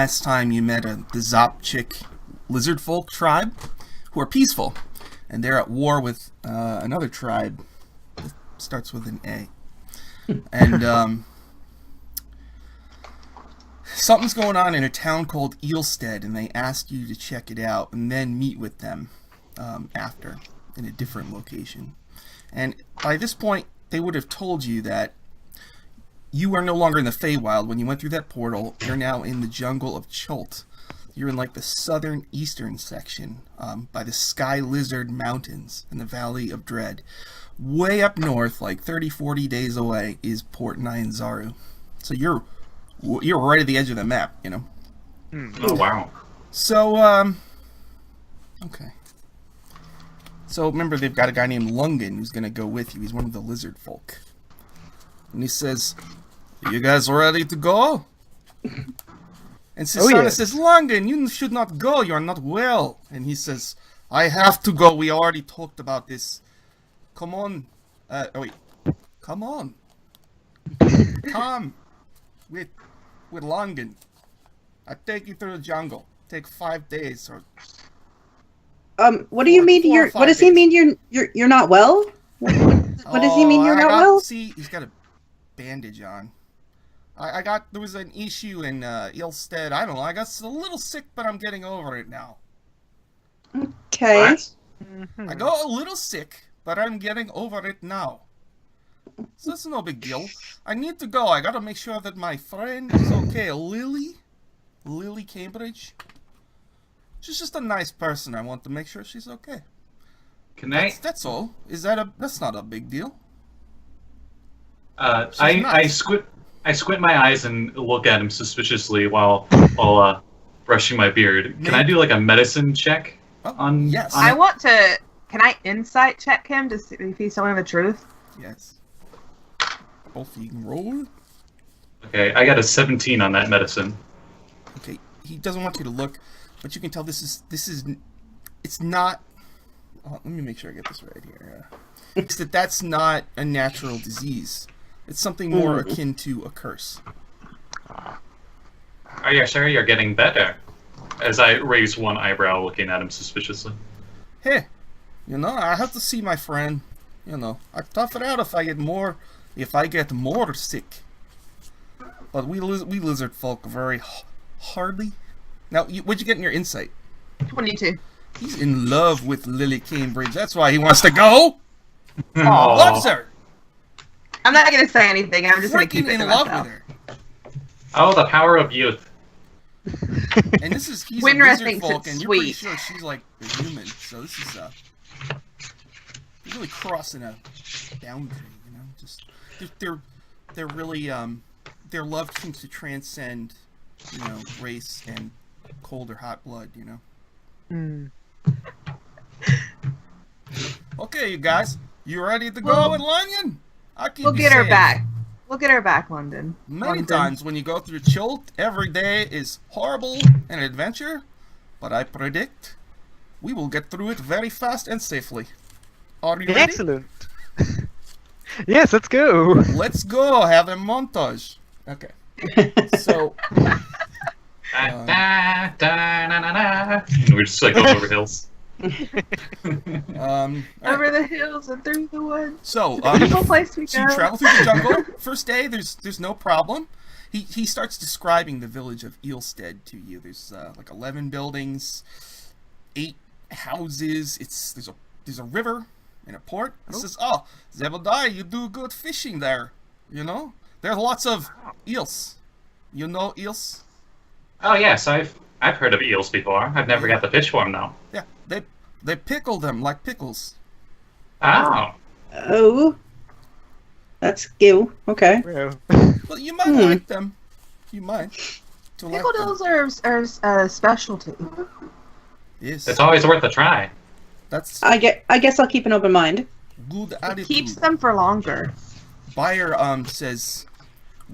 last time you met the Zopchik lizard folk tribe, who are peaceful, and they're at war with another tribe that starts with an A. And something's going on in a town called Eelstead, and they asked you to check it out and then meet with them after in a different location. And by this point, they would have told you that you are no longer in the Feywild. When you went through that portal, you're now in the jungle of Chult. You're in like the southern eastern section by the Sky Lizard Mountains in the Valley of Dread. Way up north, like 30, 40 days away, is Port Nyanzaru. So you're right at the edge of the map, you know. Oh, wow. So, okay. So remember, they've got a guy named Lungan who's going to go with you. He's one of the lizard folk. And he says, "Are you guys ready to go?" And Sisana says, "Lungan, you should not go. You are not well." And he says, "I have to go. We already talked about this. Come on. Come on. Come with Lungan. I take you through the jungle. Take 5 days or." What do you mean? What does he mean? You're not well? What does he mean? You're not well? See, he's got a bandage on. There was an issue in Eelstead. I don't know. I got a little sick, but I'm getting over it now. Okay. I got a little sick, but I'm getting over it now. So it's no big deal. I need to go. I gotta make sure that my friend is okay. Lily Cambridge. She's just a nice person. I want to make sure she's okay. That's all. That's not a big deal. I squint my eyes and look at him suspiciously while brushing my beard. Can I do like a medicine check on? Yes. I want to. Can I insight check him to see if he's telling the truth? Yes. Both of you can roll. Okay, I got a 17 on that medicine. Okay, he doesn't want you to look, but you can tell it's not. Oh, let me make sure I get this right here. It's that's not a natural disease. It's something more akin to a curse. Are you sure you're getting better? As I raise one eyebrow, looking at him suspiciously. Hey, I have to see my friend. I tough it out if I get more sick. But we lizard folk are very hardy. Now, what'd you get in your insight? 22. He's in love with Lily Cambridge. That's why he wants to go. Aww. Loves her. I'm not gonna say anything. I'm just freaking in love with her. Oh, the power of youth. And he's Wynra a lizard thinks folk, it's and you're sweet. pretty sure she's like a human. So this is you're really crossing a boundary. Just they're really their love seems to transcend race and cold or hot blood. Okay, you guys, you ready to go with Lanyon? We'll get her back. We'll get her back, London. Many times when you go through Chult, every day is horrible and an adventure, but I predict we will get through it very fast and safely. Are you ready? Excellent. Yes, let's go. Let's go. Have a montage. Okay. So. We're just like going over hills. Over the hills and through the woods. So, place we so you travel through the jungle. First day, there's no problem. He starts describing the village of Eelstead to you. There's like 11 buildings, 8 houses. There's a river and a port. He says, "Oh, Zebediah, you do good fishing there. There's lots of eels. You know eels?" Oh yes, I've heard of eels before. I've never got the fish for them though. Yeah, they pickle them like pickles. Oh. Oh. That's ew. Okay. Well, you might like them. You might. Pickled eels are a specialty. Yes. It's always worth a try. I guess I'll keep an open mind. Good attitude. Keeps them for longer. Buyer says,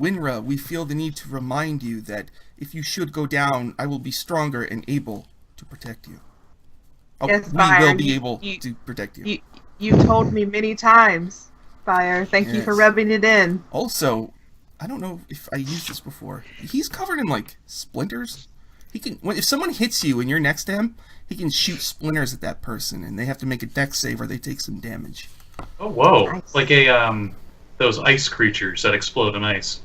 "Wynra, we feel the need to remind you that if you should go down, I will be stronger and able to protect you." Yes, we Buyer, will be able to protect you. You've told me many times, Buyer. Thank you for rubbing it in. Also, I don't know if I used this before. He's covered in like splinters. He can. If someone hits you and you're next to him, he can shoot splinters at that person, and they have to make a dex save or they take some damage. Oh, whoa! Nice. Like those ice creatures that explode in ice.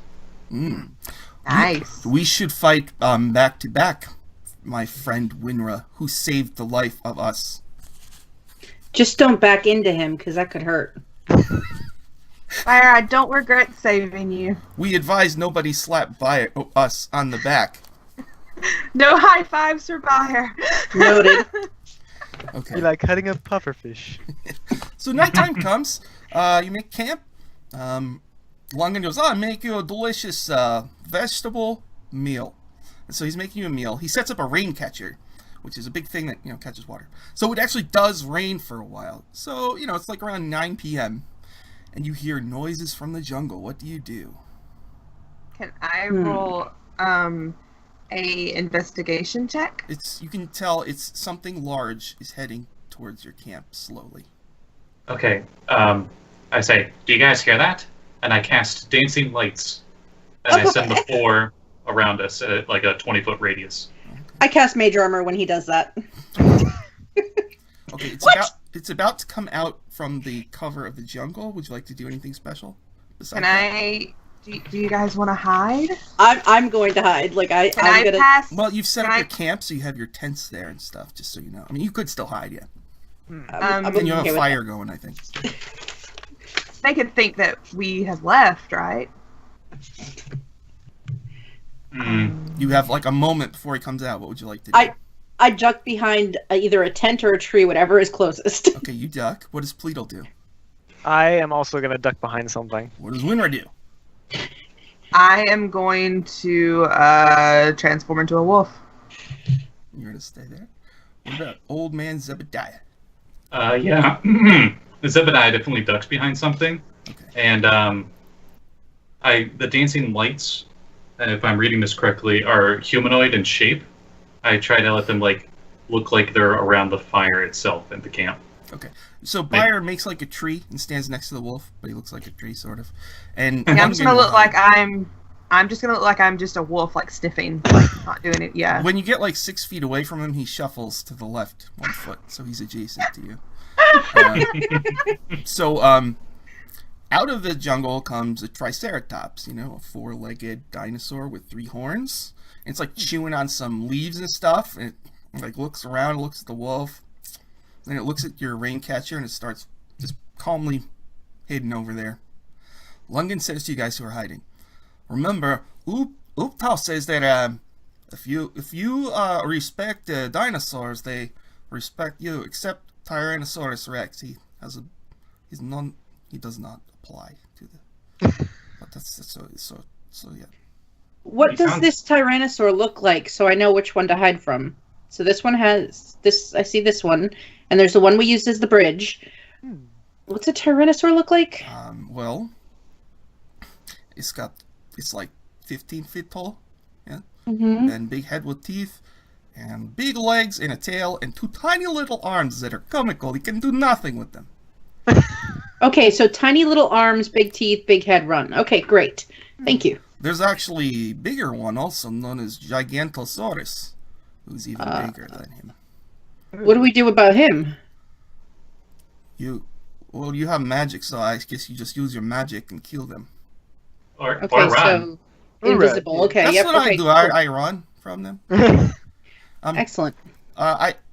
Mm. Nice. We should fight back to back, my friend Wynra, who saved the life of us. Just don't back into him, because that could hurt. Fire, I don't regret saving you. We advise nobody slap by us on the back. No high fives for Fire. Noted. Okay. You like cutting up pufferfish. So nighttime comes. You make camp. Lungan goes, I'll make you a delicious vegetable meal. And so he's making you a meal. He sets up a rain catcher, which is a big thing that, catches water. So it actually does rain for a while. So, it's like around 9 p.m. And you hear noises from the jungle. What do you do? Can I roll a investigation check? You can tell it's something large is heading towards your camp slowly. Okay. I say, do you guys hear that? And I cast dancing lights, and I send the 4 around us at like a 20-foot radius. I cast Mage Armor when he does that. Okay, it's about to come out from the cover of the jungle. Would you like to do anything special? Can I? Do you guys want to hide? I'm going to hide. Like I'm gonna. Pass? Well, you've set Can up I- your camp, so you have your tents there and stuff. Just so you know. I mean, you could still hide, yeah. I'm And you have okay a with fire going, I think. They could think that we have left, right? You have like a moment before he comes out. What would you like to do? I duck behind either a tent or a tree, whatever is closest. Okay, you duck. What does Pleedle do? I am also gonna duck behind something. What does Wynra do? I am going to transform into a wolf. You're gonna stay there. What about old man Zebediah? Yeah. Zebediah definitely ducks behind something. Okay. And the dancing lights, if I'm reading this correctly, are humanoid in shape. I try to let them look like they're around the fire itself in the camp. Okay. So Byron makes like a tree and stands next to the wolf, but he looks like a tree sort of. And Yeah, I'm just Lungan gonna will look like hide. I'm just gonna look like I'm just a wolf, like sniffing, like not doing it. Yeah. When you get like 6 feet away from him, he shuffles to the left 1 foot, so he's adjacent to you. Out of the jungle comes a triceratops, a 4-legged dinosaur with 3 horns. And it's like chewing on some leaves and stuff, and it like looks around, looks at the wolf, then it looks at your rain catcher, and it starts just calmly hidden over there. Lungan says to you guys who are hiding, remember, Uptal says that if you respect dinosaurs, they respect you, except Tyrannosaurus Rex. He does not apply to the. But that's so yeah. What does this Tyrannosaur look like, so I know which one to hide from? So this one has this. I see this one, and there's the one we used as the bridge. What's a Tyrannosaur look like? Well, it's like 15 feet tall, yeah, Mm-hmm. and big head with teeth, and big legs and a tail, and 2 tiny little arms that are comical. He can do nothing with them. Okay, so tiny little arms, big teeth, big head, run. Okay, great. Thank you. There's actually a bigger one, also known as Gigantosaurus, who's even bigger than him. What do we do about him? You have magic, so I guess you just use your magic and kill them. Or Okay, run. so invisible. Okay, That's yep. what Okay, I do. cool. I run from them. Excellent.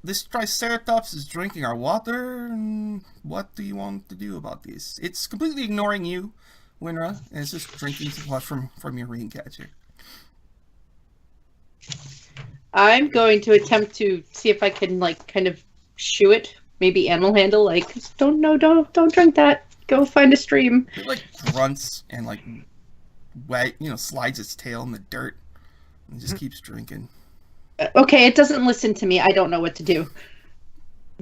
This Triceratops is drinking our water. And what do you want to do about this? It's completely ignoring you, Wynra, and it's just drinking some water from your rain catcher. I'm going to attempt to see if I can kind of shoo it. Maybe animal handle. Don't drink that. Go find a stream. It grunts and slides its tail in the dirt and just keeps drinking. Okay, it doesn't listen to me. I don't know what to do.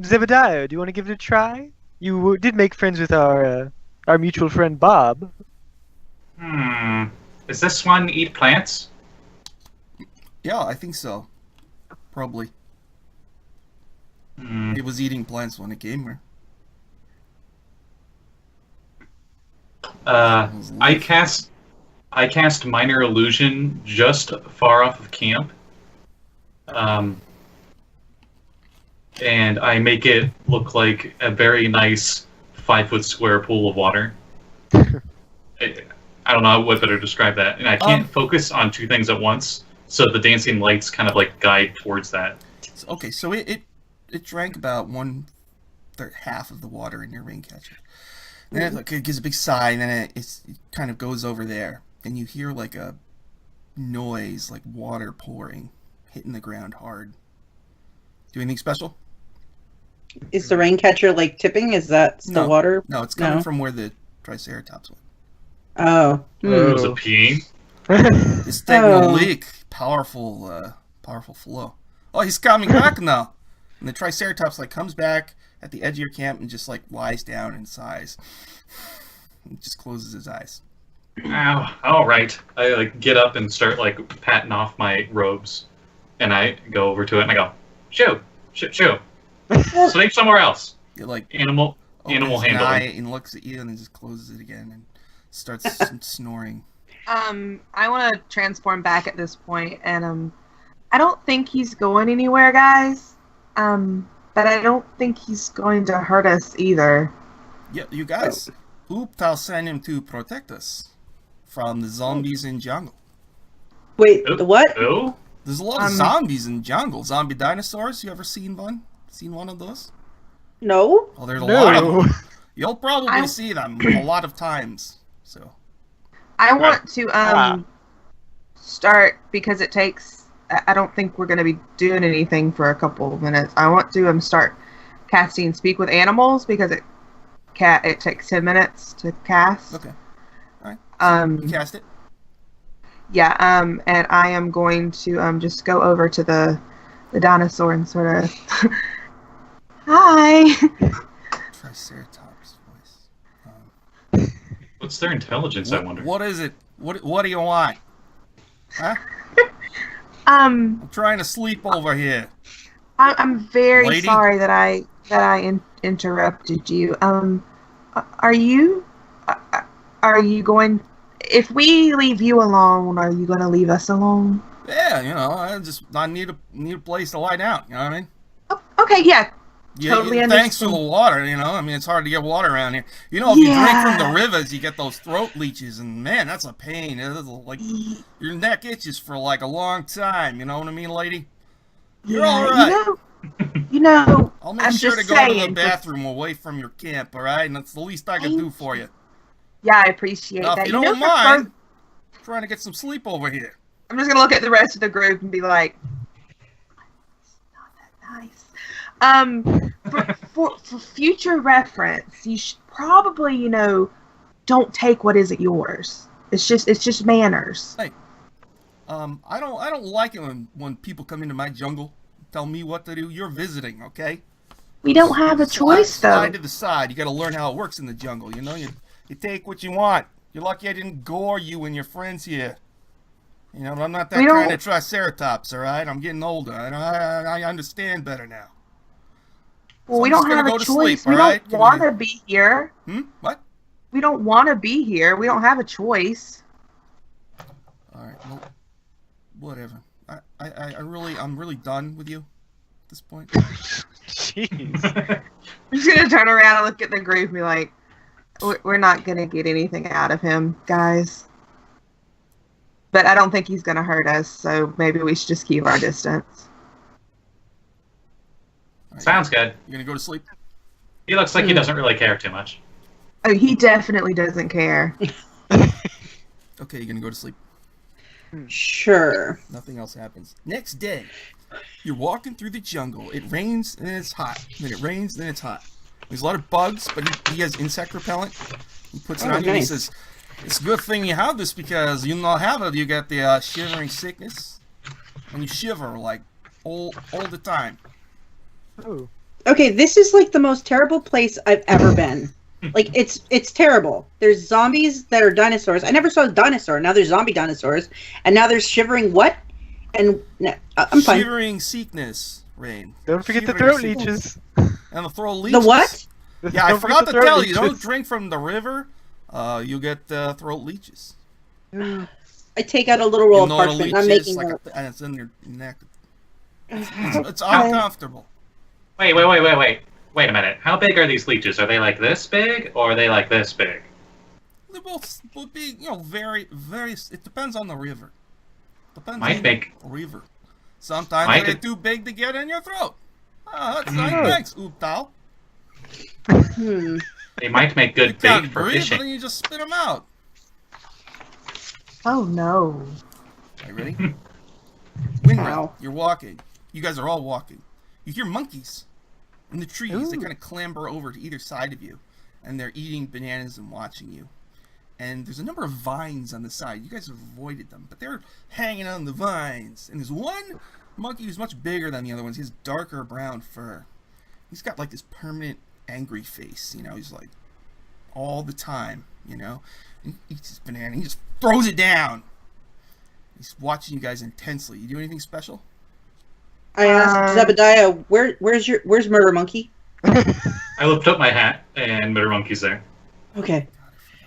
Zebediah, do you want to give it a try? You did make friends with our mutual friend Bob. Does this one eat plants? Yeah, I think so. Probably. It was eating plants when it came here. I cast minor illusion just far off of camp. And I make it look like a very nice 5-foot square pool of water. I don't know what better to describe that. And I can't focus on two things at once, so the dancing lights kind of like guide towards that. Okay, so it drank about half of the water in your rain catcher. Then it gives a big sigh, and then it kind of goes over there, and you hear like a noise, like water pouring, hitting the ground hard. Do anything special? Is the rain catcher like tipping? Is that the water? No, it's coming from where the Triceratops went. Oh. Was it peeing? It's taking a leak. Powerful flow. Oh, he's coming back now. And the Triceratops like comes back at the edge of your camp and just like lies down and sighs. And just closes his eyes. Ow. All right. I like get up and start like patting off my robes, and I go over to it and I go, shoo. Sleep somewhere else. You're like animal handling. And looks at you and then just closes it again and starts snoring. I want to transform back at this point, and I don't think he's going anywhere, guys. But I don't think he's going to hurt us either. Yeah, you guys. I'll send him to protect us from the zombies in jungle. Wait, the what? Who? There's a lot of zombies in jungle. Zombie dinosaurs. You ever seen one? Seen one of those? No. Well, there's a lot of them. You'll probably see them a lot of times. So. I want to start, because it takes. I don't think we're going to be doing anything for a couple of minutes. I want to start casting Speak with Animals, because it takes 10 minutes to cast. Okay. All right. You cast it. Yeah. And I am going to just go over to the dinosaur and sort of hi. Triceratops voice. What's their intelligence? I wonder. What is it? What do you want? Huh? I'm trying to sleep over here. I'm very Lady? sorry that I interrupted you. Are you going? If we leave you alone, are you going to leave us alone? Yeah, I need a place to lie down. You know what I mean? Oh, okay, yeah. Totally understand. Thanks for the water. It's hard to get water around here. If you drink from the rivers, you get those throat leeches, and man, that's a pain. It's like your neck itches for like a long time. You know what I mean, lady? You're all right. I'll make sure to go to the bathroom away from your camp. All right, and that's the least I can do for you. Yeah, I appreciate now, that. If you don't mind, I'm trying to get some sleep over here. I'm just gonna look at the rest of the group and be like, "It's not that nice." For future reference, you should probably, don't take what isn't yours. It's just manners. Hey, I don't like it when people come into my jungle and tell me what to do. You're visiting, okay? We don't have a choice, though. Slide to the side. You got to learn how it works in the jungle. You take what you want. You're lucky I didn't gore you and your friends here. But I'm not that kind of Triceratops, all right? I'm getting older. I understand better now. Well, so we don't have a choice. We don't want to be here. What? We don't want to be here. We don't have a choice. All right. Well, whatever. I'm really done with you at this point. Jeez. I'm just gonna turn around and look at the group and be like, "We're not gonna get anything out of him, guys." But I don't think he's gonna hurt us, so maybe we should just keep our distance. Right, sounds good. You gonna go to sleep? He looks like he doesn't really care too much. Oh, he definitely doesn't care. Okay, you're gonna go to sleep. Sure. Nothing else happens. Next day, you're walking through the jungle. It rains and then it's hot. Then it rains, then it's hot. There's a lot of bugs, but he has insect repellent. He puts it on you and he says, "It's a good thing you have this because you not have it. You get the shivering sickness, and you shiver like all the time." Oh. Okay, this is like the most terrible place I've ever been. Like it's terrible. There's zombies that are dinosaurs. I never saw a dinosaur. Now there's zombie dinosaurs, and now there's shivering what? And I'm fine. Shivering sickness, Rein. Don't forget the throat leeches. And the throat leeches. The what? Yeah, I forgot to tell you. Don't drink from the river. You get throat leeches. I take out a little roll of parchment. I'm making and it's in your neck. It's uncomfortable. Wait a minute. How big are these leeches? Are they like this big, or are they like this big? They both will be, very, very. It depends on the river. Depends Might on make the river. Sometimes they're too big to get in your throat. That's nice. Thanks, Ooptal. they might make You good can't bait for breathe, fishing. but then you just spit them out. Oh no. Are you ready? Wynra, Wow. you're walking. You guys are all walking. You hear monkeys in the trees. They kind of clamber over to either side of you, and they're eating bananas and watching you. And there's a number of vines on the side. You guys have avoided them, but they're hanging on the vines. And there's one monkey who's much bigger than the other ones. He has darker brown fur. He's got like this permanent angry face. He's like all the time. He eats his banana. He just throws it down. He's watching you guys intensely. You do anything special? I asked Zebediah, where's Murder Monkey? I lift up my hat, and Murder Monkey's there. Okay.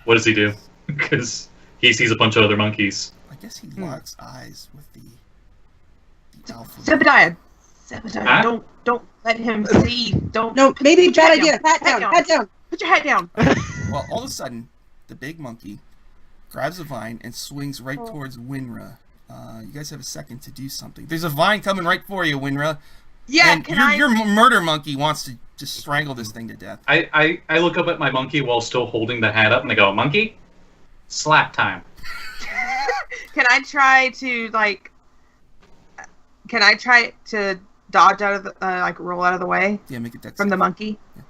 What does he do? Because he sees a bunch of other monkeys. I guess he locks eyes with the alpha. Zebediah, Huh? don't let him see. Don't. No, maybe Put your bad hat idea. down. Hat down. Put your hat down. Well, all of a sudden, the big monkey grabs a vine and swings right towards Wynra. You guys have a second to do something. There's a vine coming right for you, Wynra. Yeah, And your murder monkey wants to just strangle this thing to death. I look up at my monkey while still holding the hat up, and I go, "Monkey, slap time." Can I try to dodge out of the roll out of the way Yeah, make it dex from save. the monkey? Yeah.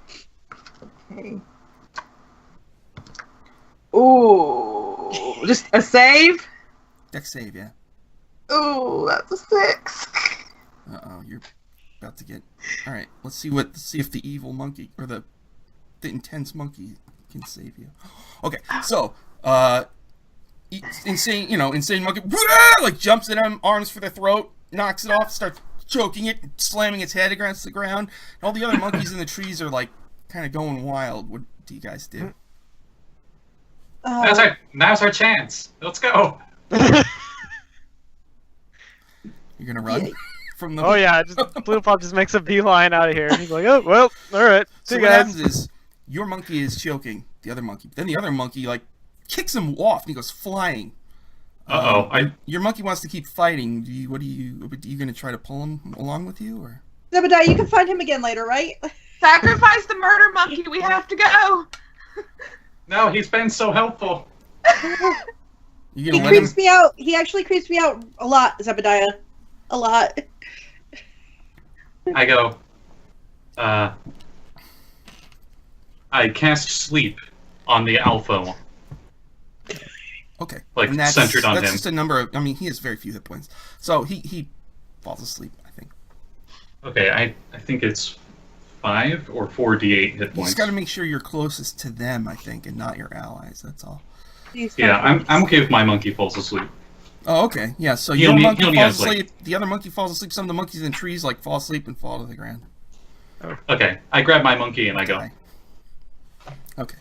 Okay. Ooh, just a save. Dex save, yeah. Ooh, that's a 6. Uh-oh, you're about to get... Alright, let's see if the evil monkey, or the intense monkey can save you. Okay, so, insane monkey, like jumps in arms for the throat, knocks it off, starts choking it, slamming its head against the ground. And all the other monkeys in the trees are like kind of going wild. What do you guys do? Now's our chance. Let's go. You're gonna run from the... Oh yeah, Pleedleplop just makes a beeline out of here. And he's like, oh, well, alright. So See what you happens guys. is, your monkey is choking the other monkey. Then the other monkey, kicks him off, and he goes flying. Your monkey wants to keep fighting. Are you going to try to pull him along with you, or? Zebediah, you can find him again later, right? Sacrifice the murder monkey. We have to go. No, he's been so helpful. You He gonna let him? creeps me out. He actually creeps me out a lot, Zebediah. A lot. I go, I cast sleep on the alpha. Okay. Like, And centered on that's him. just a number of... I mean, he has very few hit points. So he falls asleep, I think. Okay, I think it's 5 or 4d8 hit You points. just got to make sure you're closest to them, I think, and not your allies. That's all. Yeah, I'm okay if my monkey falls asleep. Oh, okay. Yeah, so He your only- monkey he only falls has, asleep, the other monkey falls asleep, some of the monkeys in the trees, fall asleep and fall to the ground. Okay, I grab my monkey and I go. Okay.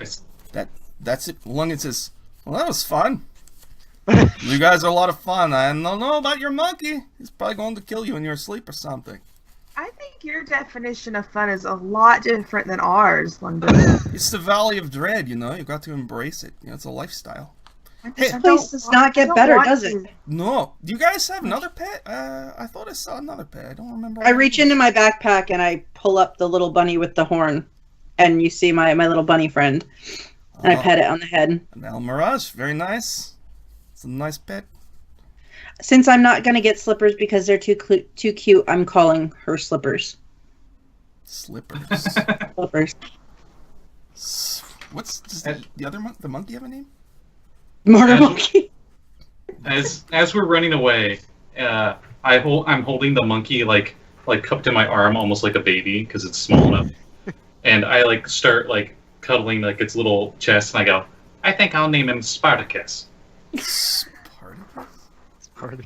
I- That's it. Lungan says, well, that was fun. You guys are a lot of fun. I don't know about your monkey. He's probably going to kill you in your sleep or something. I think your definition of fun is a lot different than ours, London. It's the Valley of Dread, You've got to embrace it. It's a lifestyle. This place does not get better, does it? No. Do you guys have another pet? I thought I saw another pet. I don't remember. I reach into my backpack and I pull up the little bunny with the horn. And you see my little bunny friend. And I pet it on the head. An El Mirage. Very nice. It's a nice pet. Since I'm not going to get Slippers because they're too cute, I'm calling her Slippers. Slippers. Slippers. Does the other the monkey have a name? Murder Monkey. As we're running away, I'm holding the monkey like cupped in my arm, almost like a baby because it's small enough. And I start cuddling its little chest, and I go, I think I'll name him Spartacus.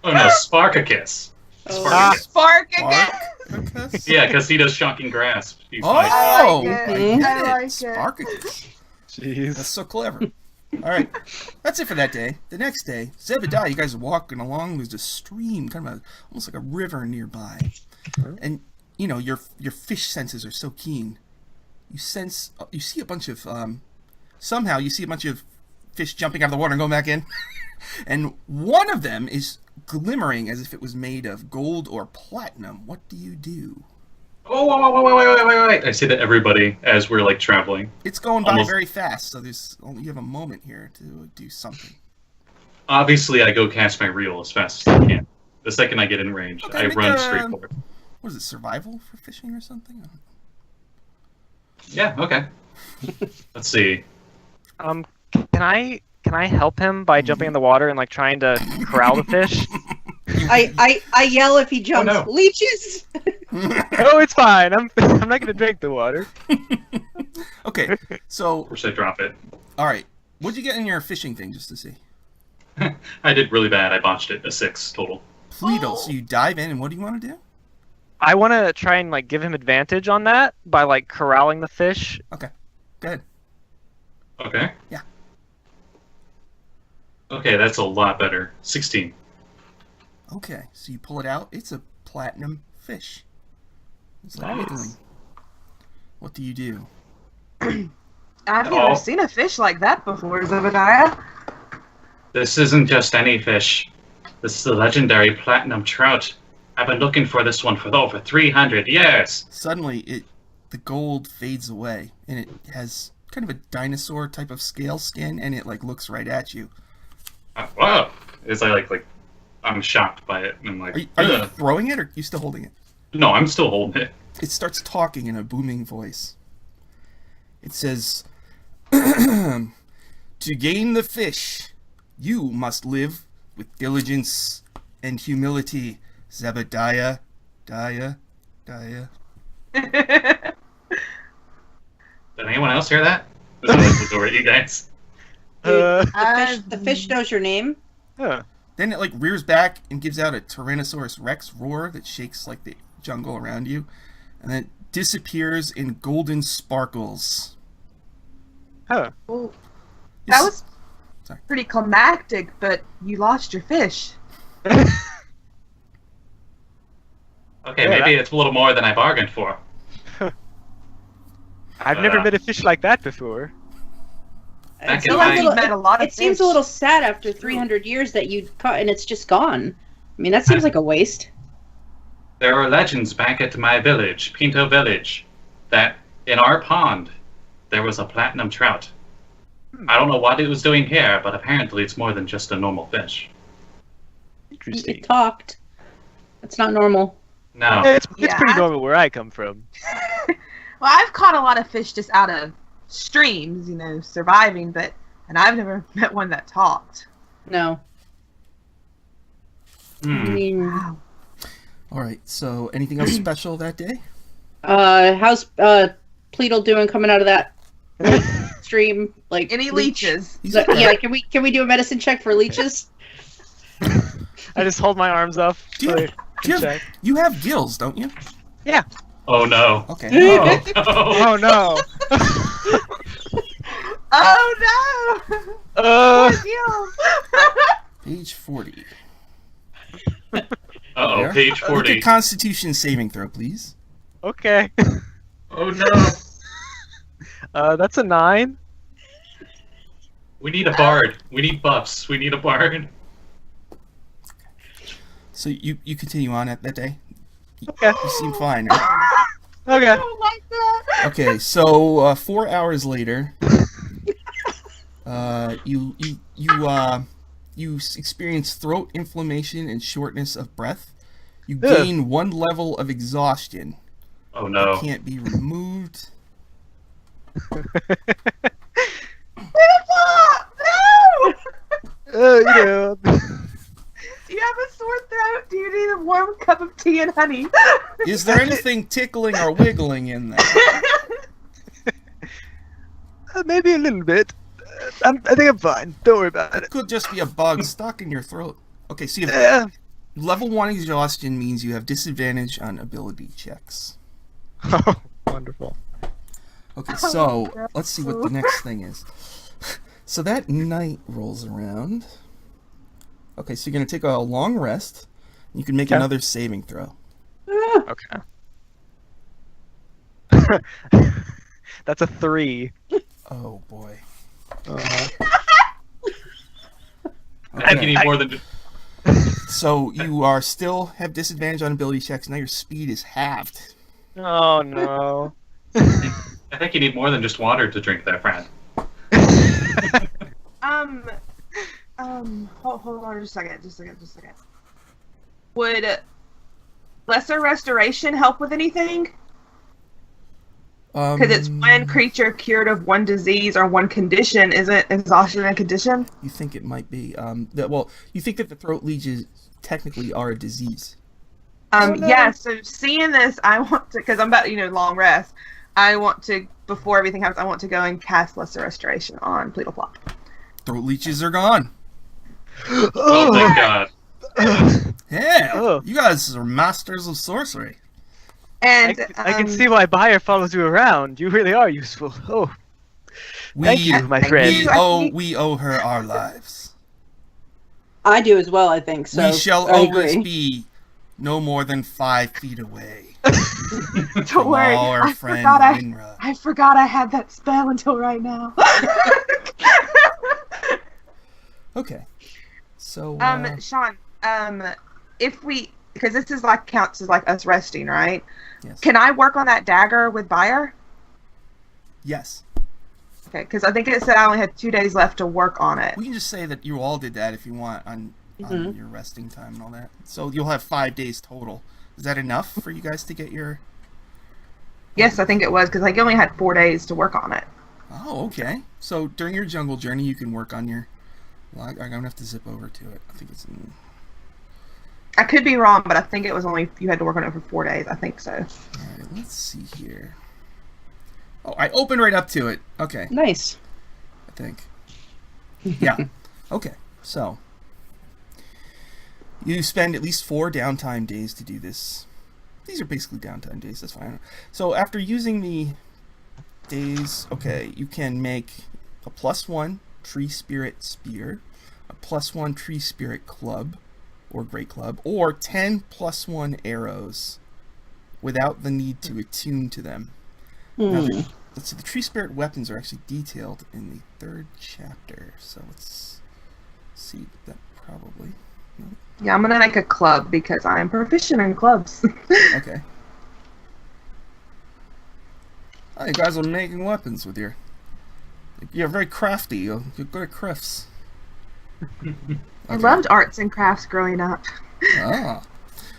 Oh no, Sparkicus. Sparkicus. Yeah, because he does shocking grasp. He's Oh, like, I get it. I like it. Sparkicus. Jeez. That's so clever. All right, that's it for that day. The next day, Zebediah, you guys are walking along. There's a stream, kind of almost like a river nearby, and you know your fish senses are so keen. You see a bunch of somehow you see a bunch of fish jumping out of the water and going back in, and one of them is glimmering as if it was made of gold or platinum. What do you do? Oh, wait. I say to everybody as we're like traveling. It's going by very fast, so you have a moment here to do something. Obviously, I go cast my reel as fast as I can. The second I get in range, Okay, I run straight forward. What is it, survival for fishing or something? Yeah, okay. Let's see. Can I help him by jumping in the water and like trying to corral the fish? I yell if he jumps. Oh, no. Leeches! Oh, it's fine. I'm not gonna drink the water. Okay, so Or should I drop it? all right, what'd you get in your fishing thing just to see? I did really bad. I botched it. A 6 total. Pleedle. So you dive in, and what do you want to do? I want to try and like give him advantage on that by like corralling the fish. Okay, go ahead. Okay. Yeah. Okay, that's a lot better. 16. Okay, so you pull it out. It's a platinum fish. It's like Nice. wiggling. What do you do? I've never seen a fish like that before, Zebediah. This isn't just any fish. This is a legendary platinum trout. I've been looking for this one for over 300 years. Suddenly, the gold fades away, and it has kind of a dinosaur type of scale skin, and it like looks right at you. Wow. It's like I'm shocked by it. And I'm like, Are you "Ugh." throwing it, or are you still holding it? No, I'm still holding it. It starts talking in a booming voice. It says, "To gain the fish, you must live with diligence and humility, Zebediah, Dia. Did anyone else hear that? This one look over at you guys. The fish knows your name. Huh. Then it like rears back and gives out a Tyrannosaurus Rex roar that shakes like the jungle around you, and then it disappears in golden sparkles. Huh. Well, This- that was Sorry. pretty climactic, but you lost your fish. Okay, Yeah, maybe it's a little more than I bargained for. I've never met a fish like that before. Back It in seems my- a little- Met a lot of it seems fish. a little sad after 300 years that you caught and it's just gone. I mean, that seems like a waste. There are legends back at my village, Pinto Village, that in our pond there was a platinum trout. I don't know what it was doing here, but apparently it's more than just a normal fish. Interesting. It talked. That's not normal. No. Yeah, it's Yeah. pretty normal where I come from. Well, I've caught a lot of fish just out of streams, surviving, and I've never met one that talked. No. I Hmm. mean, Wow. All right. So anything else special that day? how's Pleedle doing coming out of that stream? Like Any leech? leeches? He's Yeah, can we do a medicine check for leeches? I just hold my arms up. Do you, so I can check. you have gills, don't you? Oh no. Okay. Oh no. Oh no. Oh no! Uh, Poor Gil. Page 40. Uh-oh, There. page Look 40. at Constitution saving throw, please. okay. Oh no. That's a 9. We need a bard. We need buffs. We need a bard. So you continue on at that day? Okay. You seem fine, right? Okay. I don't like that. Okay, so 4 hours later, you experience throat inflammation and shortness of breath. You Ugh. gain 1 level of exhaustion. Oh no. Can't be removed. No! Yeah. Do you have a sore throat? Do you need a warm cup of tea and honey? Is there anything tickling or wiggling in there? Maybe a little bit. I think I'm fine. Don't worry about It it. could just be a bug stuck in your throat. Okay, so you have Yeah. level 1 exhaustion means you have disadvantage on ability checks. Oh, wonderful. Okay, so let's see what the next thing is. So that night rolls around. Okay, so you're going to take a long rest. You can make another saving throw. Okay. That's a 3. Oh, boy. I think you need more than. So you are still have disadvantage on ability checks. Now your speed is halved. Oh no. I think you need more than just water to drink that, friend. Hold on just a second. Would lesser restoration help with anything? Because it's one creature cured of one disease or one condition. Isn't exhaustion a condition? You think it might be. You think that the throat leeches technically are a disease. Yeah, so seeing this, I want to, because I'm about, long rest, I want to, before everything happens, I want to go and cast Lesser Restoration on Pleedleplop. Throat leeches are gone. Oh, thank God. Yeah, you guys are masters of sorcery. And I can see why Bayer follows you around. You really are useful. Oh, thank you, my friend. We owe her our lives. I do as well, I think. So we shall I always agree. be no more than 5 feet away. Don't worry, I forgot I had that spell until right now. Okay. So, Sean, if we, because this is counts as us resting, right? Yes. Can I work on that dagger with Bayer? Yes. Okay, because I think it said I only had 2 days left to work on it. We can just say that you all did that if you want on your resting time and all that. So you'll have 5 days total. Is that enough for you guys to get your... Yes, I think it was, because you only had 4 days to work on it. Oh, okay. So during your jungle journey, you can work on your... Well, I'm going to have to zip over to it. I think it's in... I could be wrong, but I think it was only you had to work on it for 4 days. I think so. Alright, let's see here. Oh, I opened right up to it. Okay. Nice. I think. Yeah. Okay. So, you spend at least 4 downtime days to do this. These are basically downtime days. That's fine. So, after using the days, okay, you can make a +1 tree spirit spear, a +1 tree spirit club, or great club, or 10 +1 arrows without the need to attune to them. Now, let's see, the tree spirit weapons are actually detailed in the 3rd chapter, so let's see that probably. No. Yeah, I'm gonna make a club because I am proficient in clubs. Okay. Oh, you guys are making weapons with your... You're very crafty. You're good at crafts. I loved arts and crafts growing up. Ah.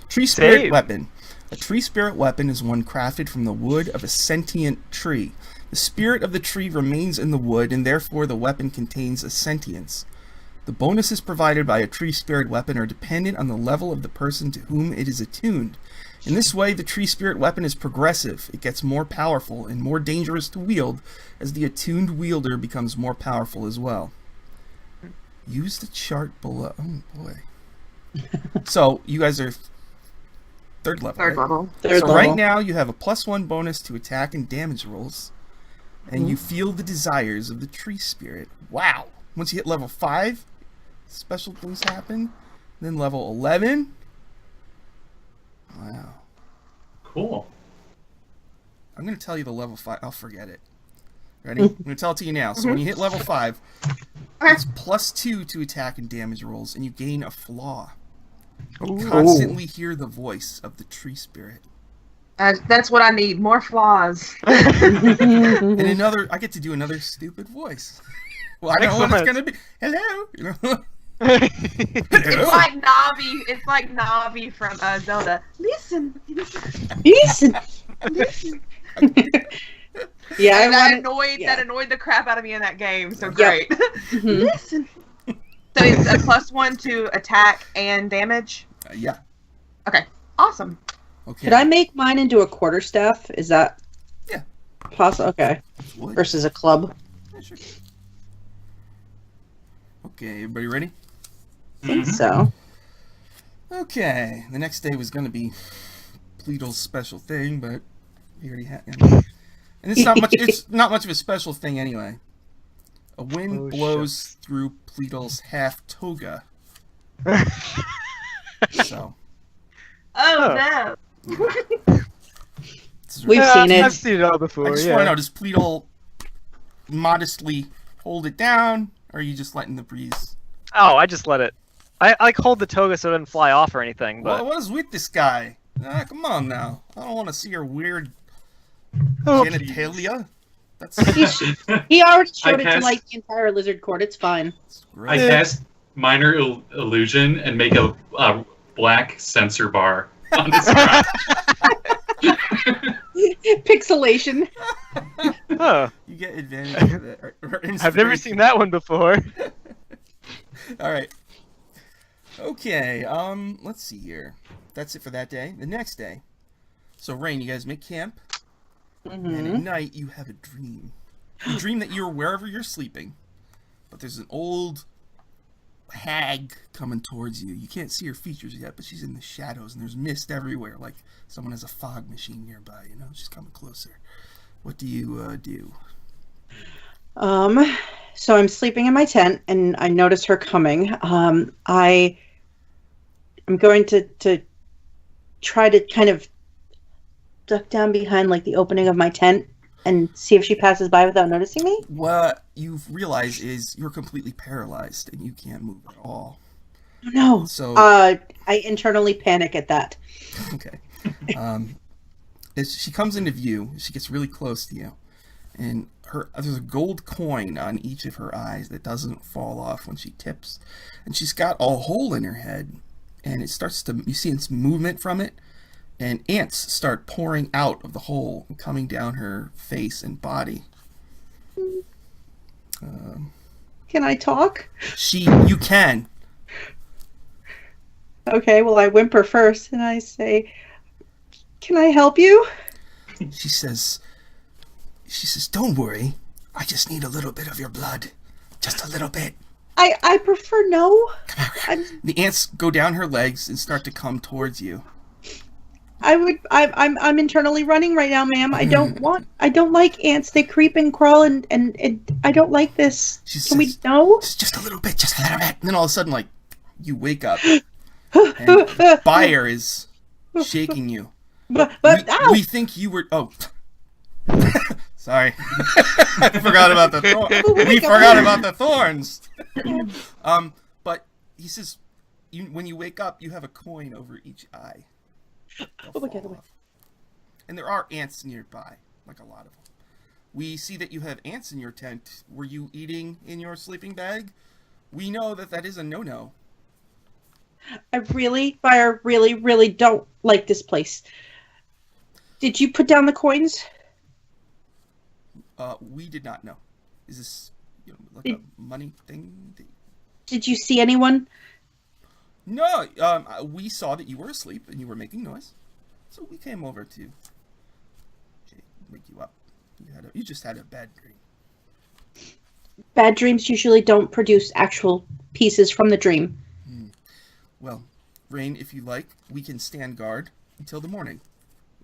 Tree spirit Same. weapon. A tree spirit weapon is one crafted from the wood of a sentient tree. The spirit of the tree remains in the wood, and therefore the weapon contains a sentience. The bonuses provided by a tree spirit weapon are dependent on the level of the person to whom it is attuned. In this way, the tree spirit weapon is progressive. It gets more powerful and more dangerous to wield as the attuned wielder becomes more powerful as well. Use the chart below. Oh boy. So you guys are 3rd level. Third right? level. Third So level. right now you have a +1 bonus to attack and damage rolls, and you feel the desires of the tree spirit. Wow! Once you hit level 5, special things happen. Then level 11. Wow. Cool. I'm gonna tell you the level 5. I'll forget it. Ready? I'm gonna tell it to you now. So when you hit level 5, it's +2 to attack and damage rolls, and you gain a flaw. You constantly hear the voice of the tree spirit. That's what I need. More flaws. And I get to do another stupid voice. Well, I know what it's gonna be. Hello, you know. It's like Navi. It's like Navi from Zelda. Listen. Listen. Listen. Yeah, And that annoyed the crap out of me in that game. So great. Listen. So it's a +1 to attack and damage. Yeah. Okay. Awesome. Okay. Could I make mine into a quarterstaff? Is that Yeah. possible? Okay. Wood. Versus a club. Yeah, sure. Okay, everybody ready? I think so. Okay. The next day was gonna be Pleedle's special thing, but we already had. And it's not much. It's not much of a special thing anyway. A wind Oh, blows through Pleedle's half toga. So. Oh, no. We've seen it. I've seen it all before. I just want to know: does Pleedle modestly hold it down, or are you just letting the breeze? Oh, I just let it. I like hold the toga so it doesn't fly off or anything. But What is with this guy? Come on now. I don't want to see your weird Oh, genitalia. That's He already showed it to cast- like the entire lizard court. It's fine. gross. I cast minor illusion and make a black sensor bar on his crotch. Pixelation. Huh. You get advantage of it. Or I've never seen that one before. All right. Okay. Let's see here. That's it for that day. The next day. So, Rein, you guys make camp, and at night you have a dream. You dream that you're wherever you're sleeping, but there's an old hag coming towards you. You can't see her features yet, but she's in the shadows, and there's mist everywhere, like someone has a fog machine nearby. You know, she's coming closer. What do you do? So I'm sleeping in my tent, and I notice her coming. I'm going to try to kind of duck down behind like the opening of my tent and see if she passes by without noticing me. What you've realized is you're completely paralyzed and you can't move at all. Oh, no. So I internally panic at that. okay. As she comes into view, she gets really close to you, and there's a gold coin on each of her eyes that doesn't fall off when she tips, and she's got a hole in her head, and it starts to, you see its movement from it, and ants start pouring out of the hole and coming down her face and body. Can I talk? You can. Okay, well, I whimper first, and I say, "Can I help you?" She says, "Don't worry. I just need a little bit of your blood. Just a little bit." I prefer no. The ants go down her legs and start to come towards you. I'm internally running right now, ma'am. I don't like ants. They creep and crawl, and I don't like this. Can we no? Just a little bit, just a little bit. And then all of a sudden, like, you wake up, and fire is shaking you. But we think you were. Oh, sorry, I forgot about the we forgot about the thorns. But he says, when you wake up, you have a coin over each eye. Oh my God, oh my. And there are ants nearby, like a lot of them. We see that you have ants in your tent. Were you eating in your sleeping bag? We know that is a no-no. I really don't like this place. Did you put down the coins? We did not know. Is this like a money thing? Did you see anyone? No, we saw that you were asleep and you were making noise, so we came over to wake you up. You just had a bad dream. Bad dreams usually don't produce actual pieces from the dream. Well, Rein, if you like, we can stand guard until the morning.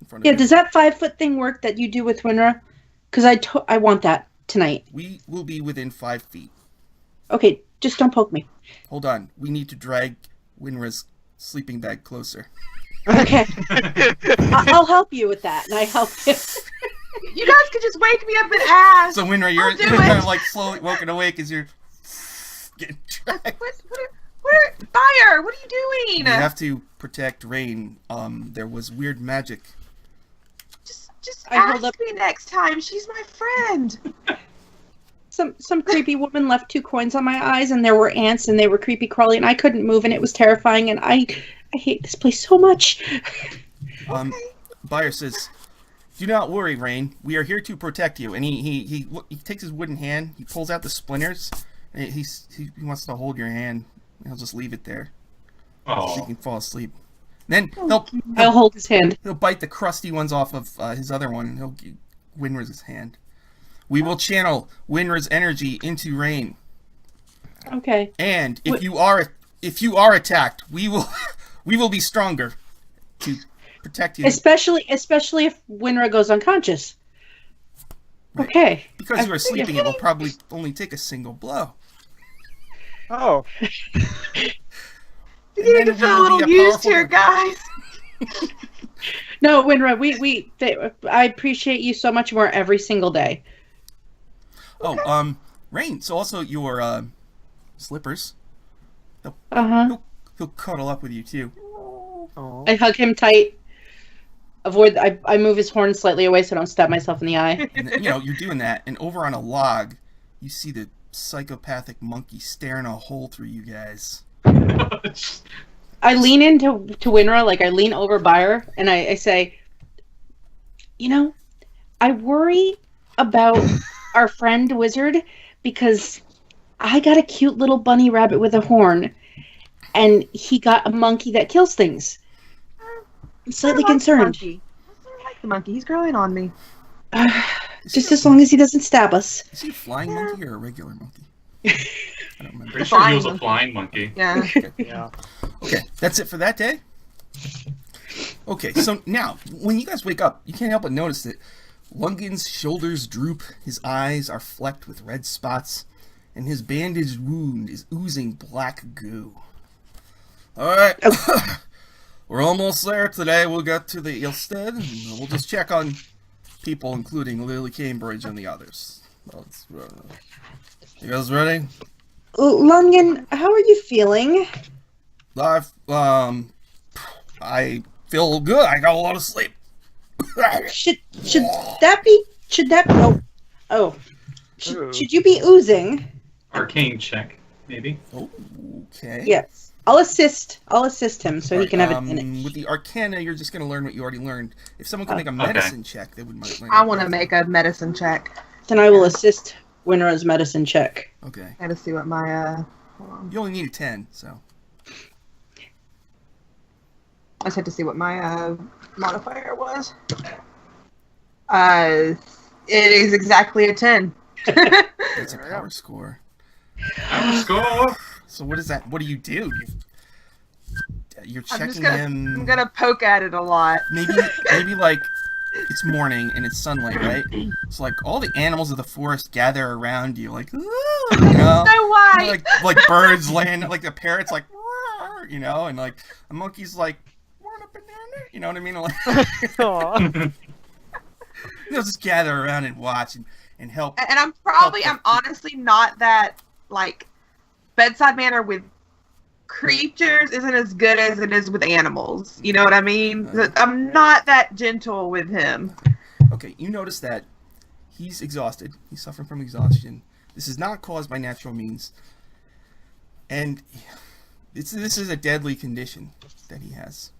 In front of Yeah, you. does that 5-foot thing work that you do with Wynra? Because I want that tonight. We will be within 5 feet. Okay, just don't poke me. Hold on. We need to drag Wynra's sleeping bag closer. Okay. I'll help you with that, and I help you. You guys could just wake me up and ask. So Wynra, you're I'll do kind it. of like slowly woken awake as you're getting dragged. What, Fire, what are you doing? We have to protect Rein. There was weird magic. Just I hold ask up- me next time. She's my friend. Some creepy woman left 2 coins on my eyes, and there were ants, and they were creepy crawly, and I couldn't move, and it was terrifying, and I hate this place so much. Buyer says, "Do not worry, Rein. We are here to protect you." And he takes his wooden hand, he pulls out the splinters, and he wants to hold your hand. He'll just leave it there so you can fall asleep. Then I'll hold his hand. he'll bite the crusty ones off of his other one, and he'll give Wynra's hand. We will channel Wynra's energy into Rein. Okay. And if you are attacked, we will be stronger to protect you. Especially if Wynra goes unconscious. Right. Okay. Because you are sleeping, it will probably only take a single blow. Oh. You need to feel a little used here, guys. No, Wynra, I appreciate you so much more every single day. Oh, Rein. So also your slippers. He'll cuddle up with you too. Oh. I hug him tight. I move his horn slightly away so I don't stab myself in the eye. And, you're doing that, and over on a log, you see the psychopathic monkey staring a hole through you guys. I lean into Wynra, like I lean over by her, and I say, I worry about our friend Wizard because I got a cute little bunny rabbit with a horn, and he got a monkey that kills things. I'm slightly concerned. I like the monkey. He's growing on me. Just as long as he doesn't stab us. Is he a flying monkey or a regular monkey? I don't remember. Pretty sure he was a flying monkey. Yeah. Okay. Yeah. Okay, that's it for that day? Okay, so now, when you guys wake up, you can't help but notice that Lungan's shoulders droop, his eyes are flecked with red spots, and his bandaged wound is oozing black goo. Alright, we're almost there today. We'll get to the Eelstead, and we'll just check on people, including Lily Cambridge and the others. You guys ready? Lungan, how are you feeling? I feel good. I got a lot of sleep. Should that be? Should you be oozing? Arcane check, maybe. Okay. Yes. I'll assist him so he can have advantage. With the Arcana, you're just going to learn what you already learned. If someone can make a medicine check, they would might learn. I want to make a medicine check. Then I will assist Wynra's medicine check. Okay. I gotta see what my hold on. You only need a 10, so. I just had to see what my modifier was. It is exactly a 10. That's a power score. Power score! So what is that? What do? You're checking I'm him. gonna poke at it a lot. Maybe like it's morning and it's sunlight, right? So like all the animals of the forest gather around you, like, "Ooh," So why? like birds land, like the parrots, like, "Roar," and like a monkey's like, "Want a banana?" You know what I mean? Like, Aw. they'll just gather around and watch and help. And I'm honestly not that, like, bedside manner with creatures isn't as good as it is with animals. You know what I mean? I'm not that gentle with him. Okay, you notice that he's exhausted. He's suffering from exhaustion. This is not caused by natural means. And this is a deadly condition that he has.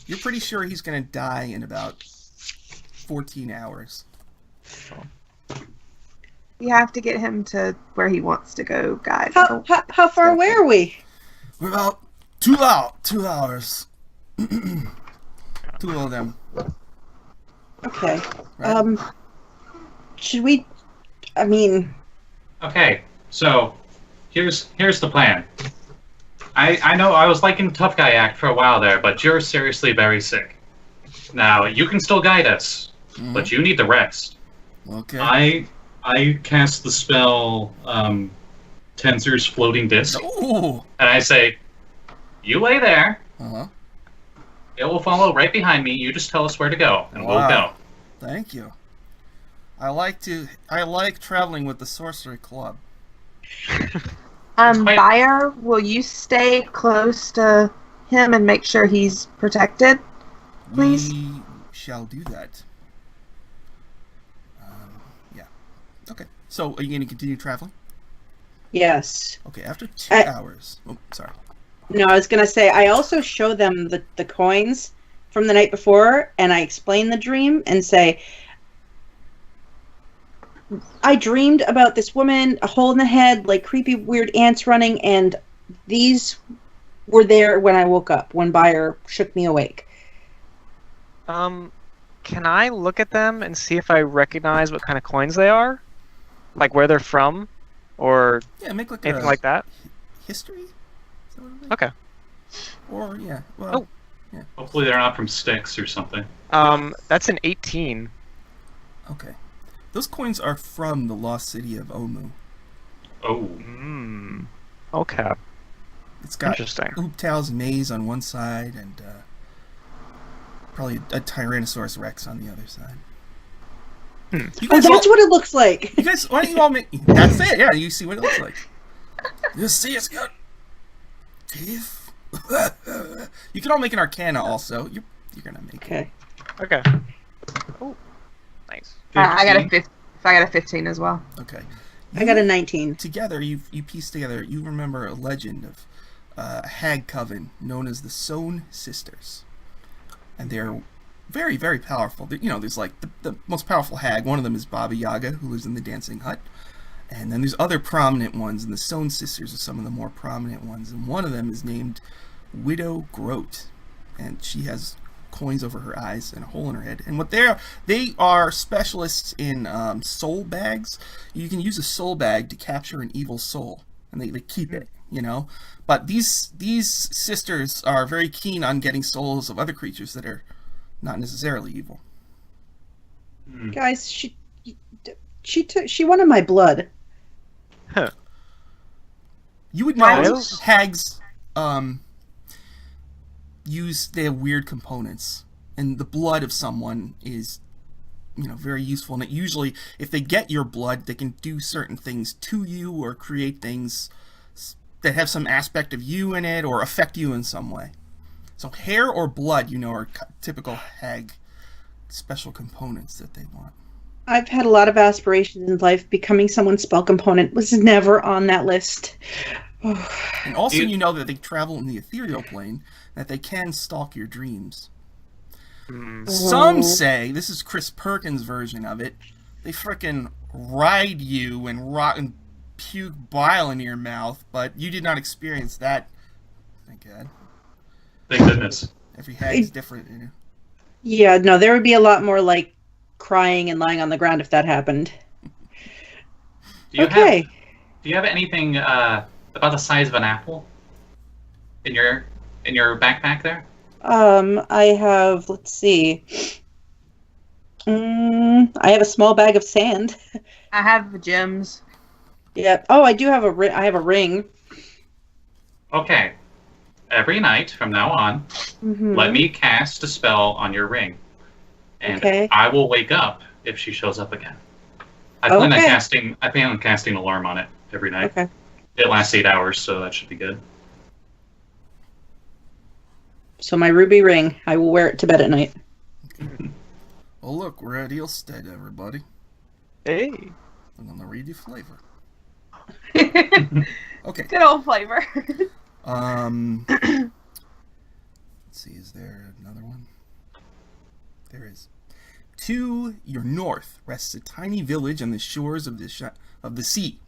You're pretty sure he's going to die in about 14 hours. We have to get him to where he wants to go, guys. How far away are we? We're about 2 hours. 2 of them. Okay. Right? Should we? I mean. Okay, so here's the plan. I know I was liking the tough guy act for a while there, but you're seriously very sick. Now you can still guide us, but you need to rest. Okay. I cast the spell Tensor's Floating Disc, Ooh. and I say, you lay there. Uh-huh. It will follow right behind me. You just tell us where to go, and we'll go. Thank you. I like traveling with the Sorcery Club. Buyer, will you stay close to him and make sure he's protected, please? We shall do that. Yeah. Okay. So, are you going to continue traveling? Yes. Okay, after 2 hours. Oh, sorry. No, I was going to say, I also show them the coins from the night before, and I explain the dream and say, I dreamed about this woman, a hole in the head, like creepy, weird ants running, and these were there when I woke up, when Buyer shook me awake. Can I look at them and see if I recognize what kind of coins they are? Like where they're from? Or make like anything like that? History? Is that what it is? Okay. Or, yeah. Well, yeah. Hopefully they're not from Styx or something. That's an 18. Okay. Those coins are from the lost city of Omu. Oh. Okay. It's got Interesting. Ooptal's maze on one side and probably a Tyrannosaurus Rex on the other side. You Oh, guys that's what it looks like. You guys, why don't you all make... That's it, yeah, you see what it looks like. You see it's got teeth. You can all make an Arcana also. You're gonna make it. Okay. Okay. Oh, nice. I got a 15 as well. Okay. I got a 19. Together, you piece together, you remember a legend of a hag coven known as the Sown Sisters. And they're very, very powerful. There's like the most powerful hag. One of them is Baba Yaga, who lives in the Dancing Hut. And then there's other prominent ones, and the Sown Sisters are some of the more prominent ones. And one of them is named Widow Groat. And she has coins over her eyes and a hole in her head. And what they are specialists in soul bags. You can use a soul bag to capture an evil soul, and they keep it, But these sisters are very keen on getting souls of other creatures that are not necessarily evil. Guys, she wanted my blood. Huh. You would know hags they have weird components, and the blood of someone is very useful, and it usually, if they get your blood, they can do certain things to you or create things that have some aspect of you in it or affect you in some way. So hair or blood, are typical hag special components that they want. I've had a lot of aspirations in life. Becoming someone's spell component was never on that list. And also, you know that they travel in the ethereal plane, that they can stalk your dreams. Some say, this is Chris Perkins' version of it, they frickin' ride you and rot and puke bile into your mouth, but you did not experience that. Thank God. Thank goodness. Every hag's different, Yeah, no, there would be a lot more like crying and lying on the ground if that happened. Do you have anything about the size of an apple in your backpack there? I have, let's see. I have a small bag of sand. I have gems. Yeah. Oh, I do have I have a ring. Okay. Every night from now on, let me cast a spell on your ring. And I will wake up if she shows up again. I plan on casting alarm on it every night. Okay. It lasts 8 hours, so that should be good. So my ruby ring, I will wear it to bed at night. Well, look, we're at Eelstead, everybody. Hey. I'm gonna read you flavor. Okay. Good old flavor. Let's see, is there another one? There is. To your north rests a tiny village on the shores of the sea.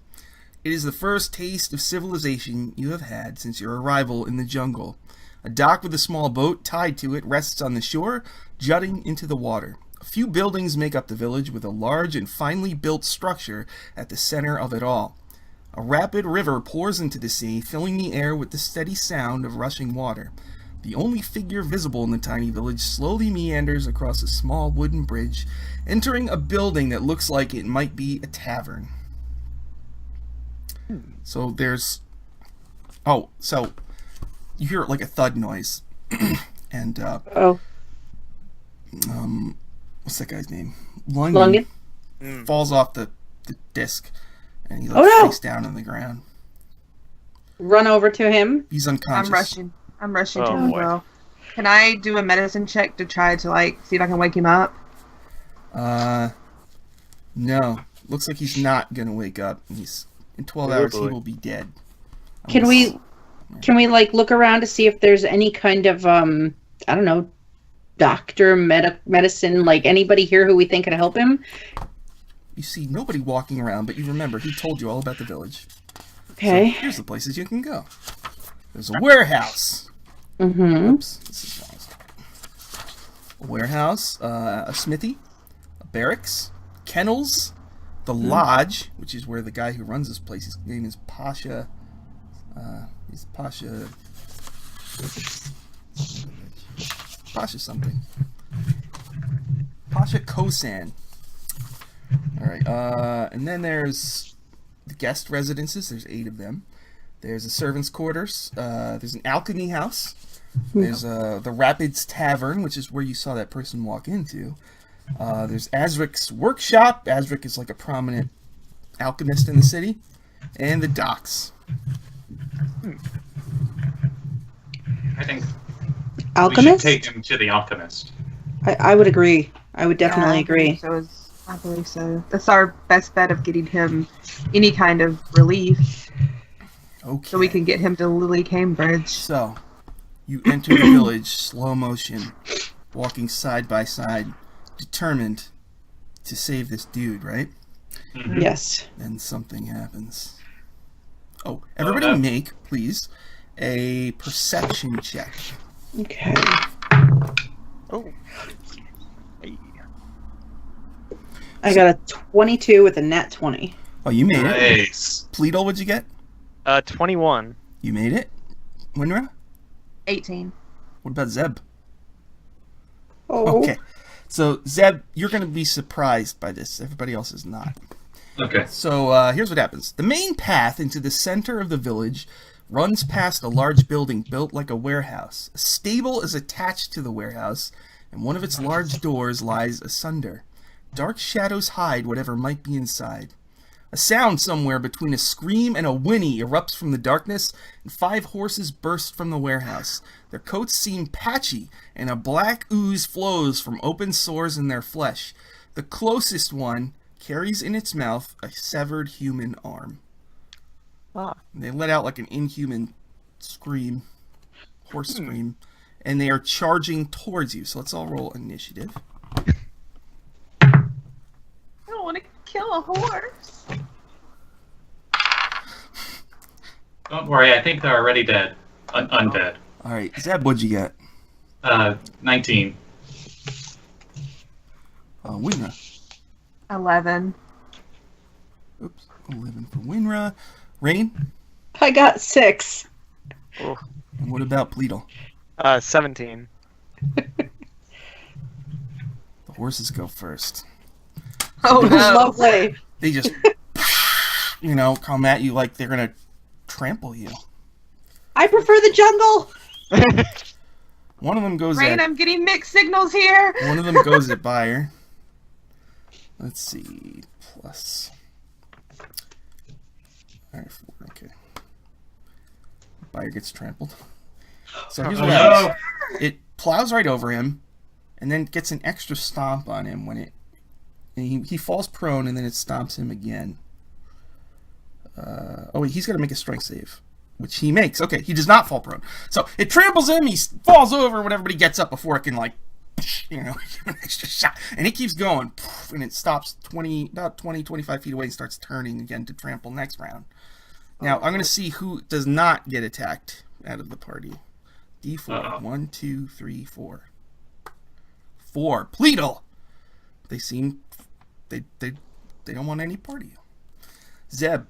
It is the first taste of civilization you have had since your arrival in the jungle. A dock with a small boat tied to it rests on the shore, jutting into the water. A few buildings make up the village, with a large and finely built structure at the center of it all. A rapid river pours into the sea, filling the air with the steady sound of rushing water. The only figure visible in the tiny village slowly meanders across a small wooden bridge, entering a building that looks like it might be a tavern. So there's... Oh, so you hear like a thud noise. And, what's that guy's name? Lungan falls off the disc, and he face down on the ground. Run over to him. He's unconscious. I'm rushing to him. Well, can I do a medicine check to try to see if I can wake him up? No. Looks like he's not gonna wake up. In 12 hours he will be dead. Can we look around to see if there's any kind of I don't know, doctor, medicine, like anybody here who we think can help him? You see nobody walking around, but you remember he told you all about the village. Okay. So here's the places you can go. There's a warehouse. Oops. This is wrong. A warehouse, a smithy, a barracks, kennels, the lodge, which is where the guy who runs this place, his name is Pasha. He's Pasha something. Pasha Kosan. All right. And then there's the guest residences. There's 8 of them. There's the servants' quarters. There's an alchemy house. There's the Rapids Tavern, which is where you saw that person walk into. There's Azric's workshop. Azric is like a prominent alchemist in the city. And the docks. I think Alchemist? we should take him to the alchemist. I would agree. I would definitely Yeah, agree. I believe so. That's our best bet of getting him any kind of relief, Okay. so we can get him to Lily Cambridge. So, you enter the village, slow motion, walking side by side, determined to save this dude, right? Mhm. Yes. Then something happens. Oh, everybody no. make, please, a perception check. Okay. Oh. Hey. I got a 22 with a nat 20. Oh, you made it. Nice. Pleedle, what'd you get? 21. You made it. Wynra? 18. What about Zeb? Oh. Okay. So, Zeb, you're going to be surprised by this. Everybody else is not. Okay. So, here's what happens. The main path into the center of the village runs past a large building built like a warehouse. A stable is attached to the warehouse, and one of its large doors lies asunder. Dark shadows hide whatever might be inside. A sound somewhere between a scream and a whinny erupts from the darkness, and 5 horses burst from the warehouse. Their coats seem patchy, and a black ooze flows from open sores in their flesh. The closest one carries in its mouth a severed human arm. Ah. They let out like an inhuman scream, horse scream, and they are charging towards you. So let's all roll initiative. I don't want to kill a horse. Don't worry, I think they're already dead. Undead. All right, Zeb, what'd you get? 19. Wynra. 11. Oops, 11 for Wynra. Rein. I got 6. Oh. And what about Pleedle? 17. The horses go first. Oh no. Lovely. They just, come at you like they're gonna trample you. I prefer the jungle. One of them goes Rein, at I'm getting mixed signals here. one of them goes at Buyer. Let's see, plus. All right, 4. Okay. Buyer gets trampled. So here's what happens. It plows right over him, and then gets an extra stomp on him when he falls prone, and then it stomps him again. He's got to make a strength save, which he makes. Okay, he does not fall prone. So it tramples him, he falls over, whatever, but he gets up before it can, give an extra shot. And it keeps going, and it stops 25 feet away and starts turning again to trample next round. Now, I'm going to see who does not get attacked out of the party. D4. 1, 2, 3, 4. 4. Pleedle! They seem... They don't want any part of you. Zeb.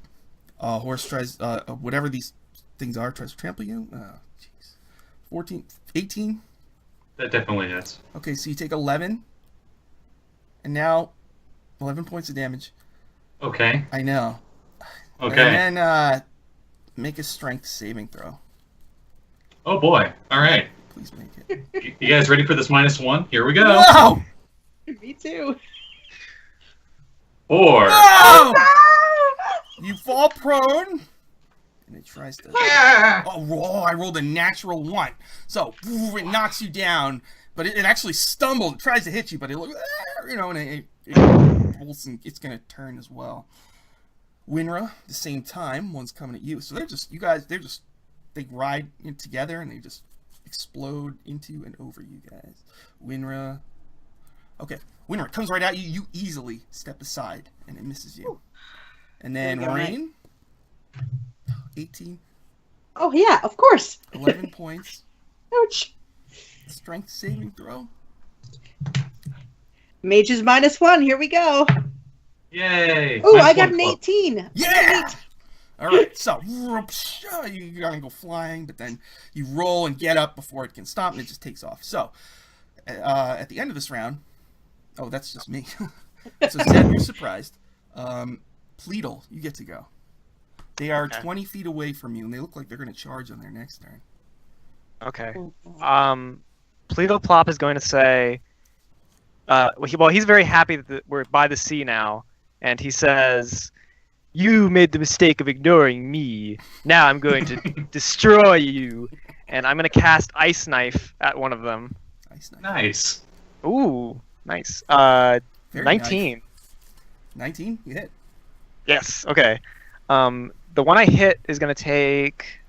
Horse tries... whatever these things are, tries to trample you. Jeez. 14... 18? That definitely is. Okay, so you take 11. And now... 11 points of damage. Okay. I know. Okay. And then, make a strength saving throw. Oh boy. Alright. Please make it. You guys ready for this -1? Here we go. No! Me too. 4. No! You fall prone. And it tries to... Yeah. I rolled a natural 1. So, it knocks you down. But it actually stumbled. It tries to hit you, but it looks... and it rolls and it's going to turn as well. Wynra, at the same time, one's coming at you. So they ride in together and they just explode into and over you guys. Wynra. Okay, Wynra comes right at you. You easily step aside and it misses you. And then There you go, Rein. 18. Oh yeah, of course. 11 points. Ouch. Strength saving throw. Mages -1. Here we go. Yay. Oh, Nice I got one, an Club. 18. Yeah! Alright, so you're gonna go flying, but then you roll and get up before it can stop, and it just takes off. So, at the end of this round, oh, that's just me. So, Zeb, you're surprised. Pleedle, you get to go. They are Okay. 20 feet away from you, and they look like they're going to charge on their next turn. Okay. Pleedleplop is going to say, he's very happy that we're by the sea now, and he says, "You made the mistake of ignoring me. Now I'm going to destroy you." And I'm going to cast Ice Knife at one of them. Nice. Ooh, nice. Very 19. Nice. 19? You hit. Yes. Okay. The one I hit is going to take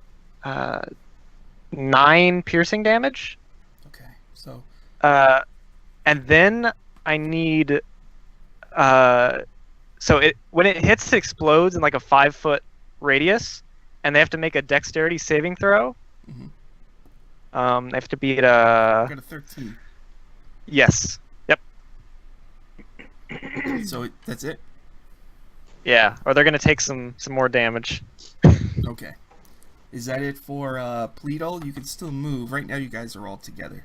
9 piercing damage. Okay, so... And then I need... when it hits, it explodes in like a 5-foot radius, and they have to make a dexterity saving throw. Mhm. They have to beat I got a 13. Yes. Yep. So that's it? Yeah, or they're gonna take some more damage. Okay. Is that it for Pleedle? You can still move. Right now you guys are all together.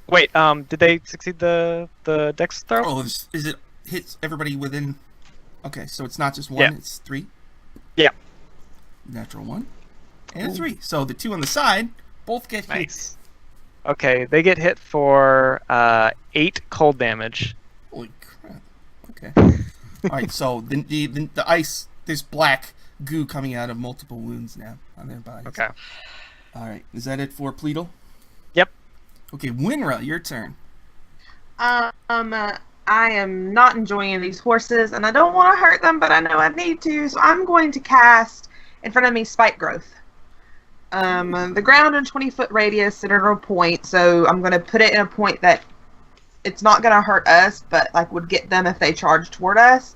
Wait, did they succeed the dex throw? Oh, is it hits everybody within... Okay, so it's not just one, Yeah. it's 3? Yeah. Natural 1. And a 3. So the 2 on the side both get hit. Nice. Okay, they get hit for 8 cold damage. Holy crap. Okay. Alright, so the ice, there's black goo coming out of multiple wounds now on their bodies. Okay. Alright, is that it for Pleedle? Yep. Okay, Wynra, your turn. I am not enjoying these horses, and I don't want to hurt them, but I know I need to, so I'm going to cast in front of me Spike Growth. The ground in 20-foot radius centered on a point, so I'm going to put it in a point that it's not going to hurt us, but like would get them if they charge toward us.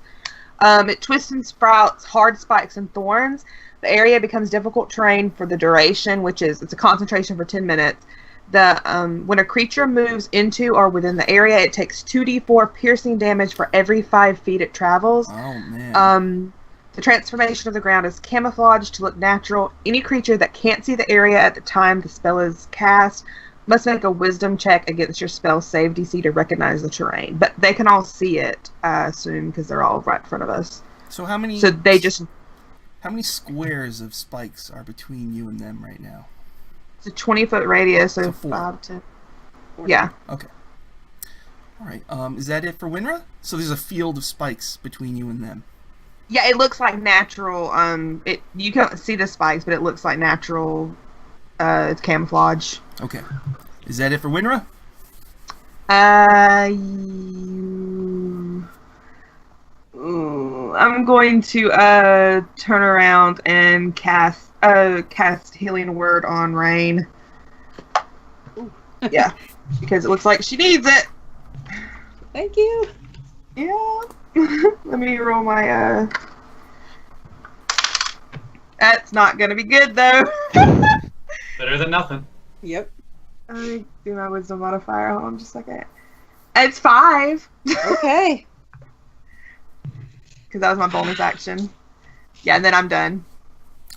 It twists and sprouts hard spikes and thorns. The area becomes difficult terrain for the duration, it's a concentration for 10 minutes. When a creature moves into or within the area, it takes 2d4 piercing damage for every 5 feet it travels. Oh, man. The transformation of the ground is camouflaged to look natural. Any creature that can't see the area at the time the spell is cast must make a wisdom check against your spell save DC to recognize the terrain. But they can all see it, I assume, because they're all right in front of us. So how many squares of spikes are between you and them right now? It's a 20-foot radius, so 4. 5 to... Yeah. Okay. Alright, is that it for Wynra? So there's a field of spikes between you and them. Yeah, it looks like natural. You can't see the spikes, but it looks like natural. It's camouflage. Okay. Is that it for Wynra? I'm going to turn around and cast Healing Word on Rein. Yeah, because it looks like she needs it. Thank you. Yeah. Let me roll my That's not gonna be good though. Better than nothing. Yep. Let me do my wisdom modifier. Hold on just a second. It's 5. Okay. Because that was my bonus action. Yeah, and then I'm done.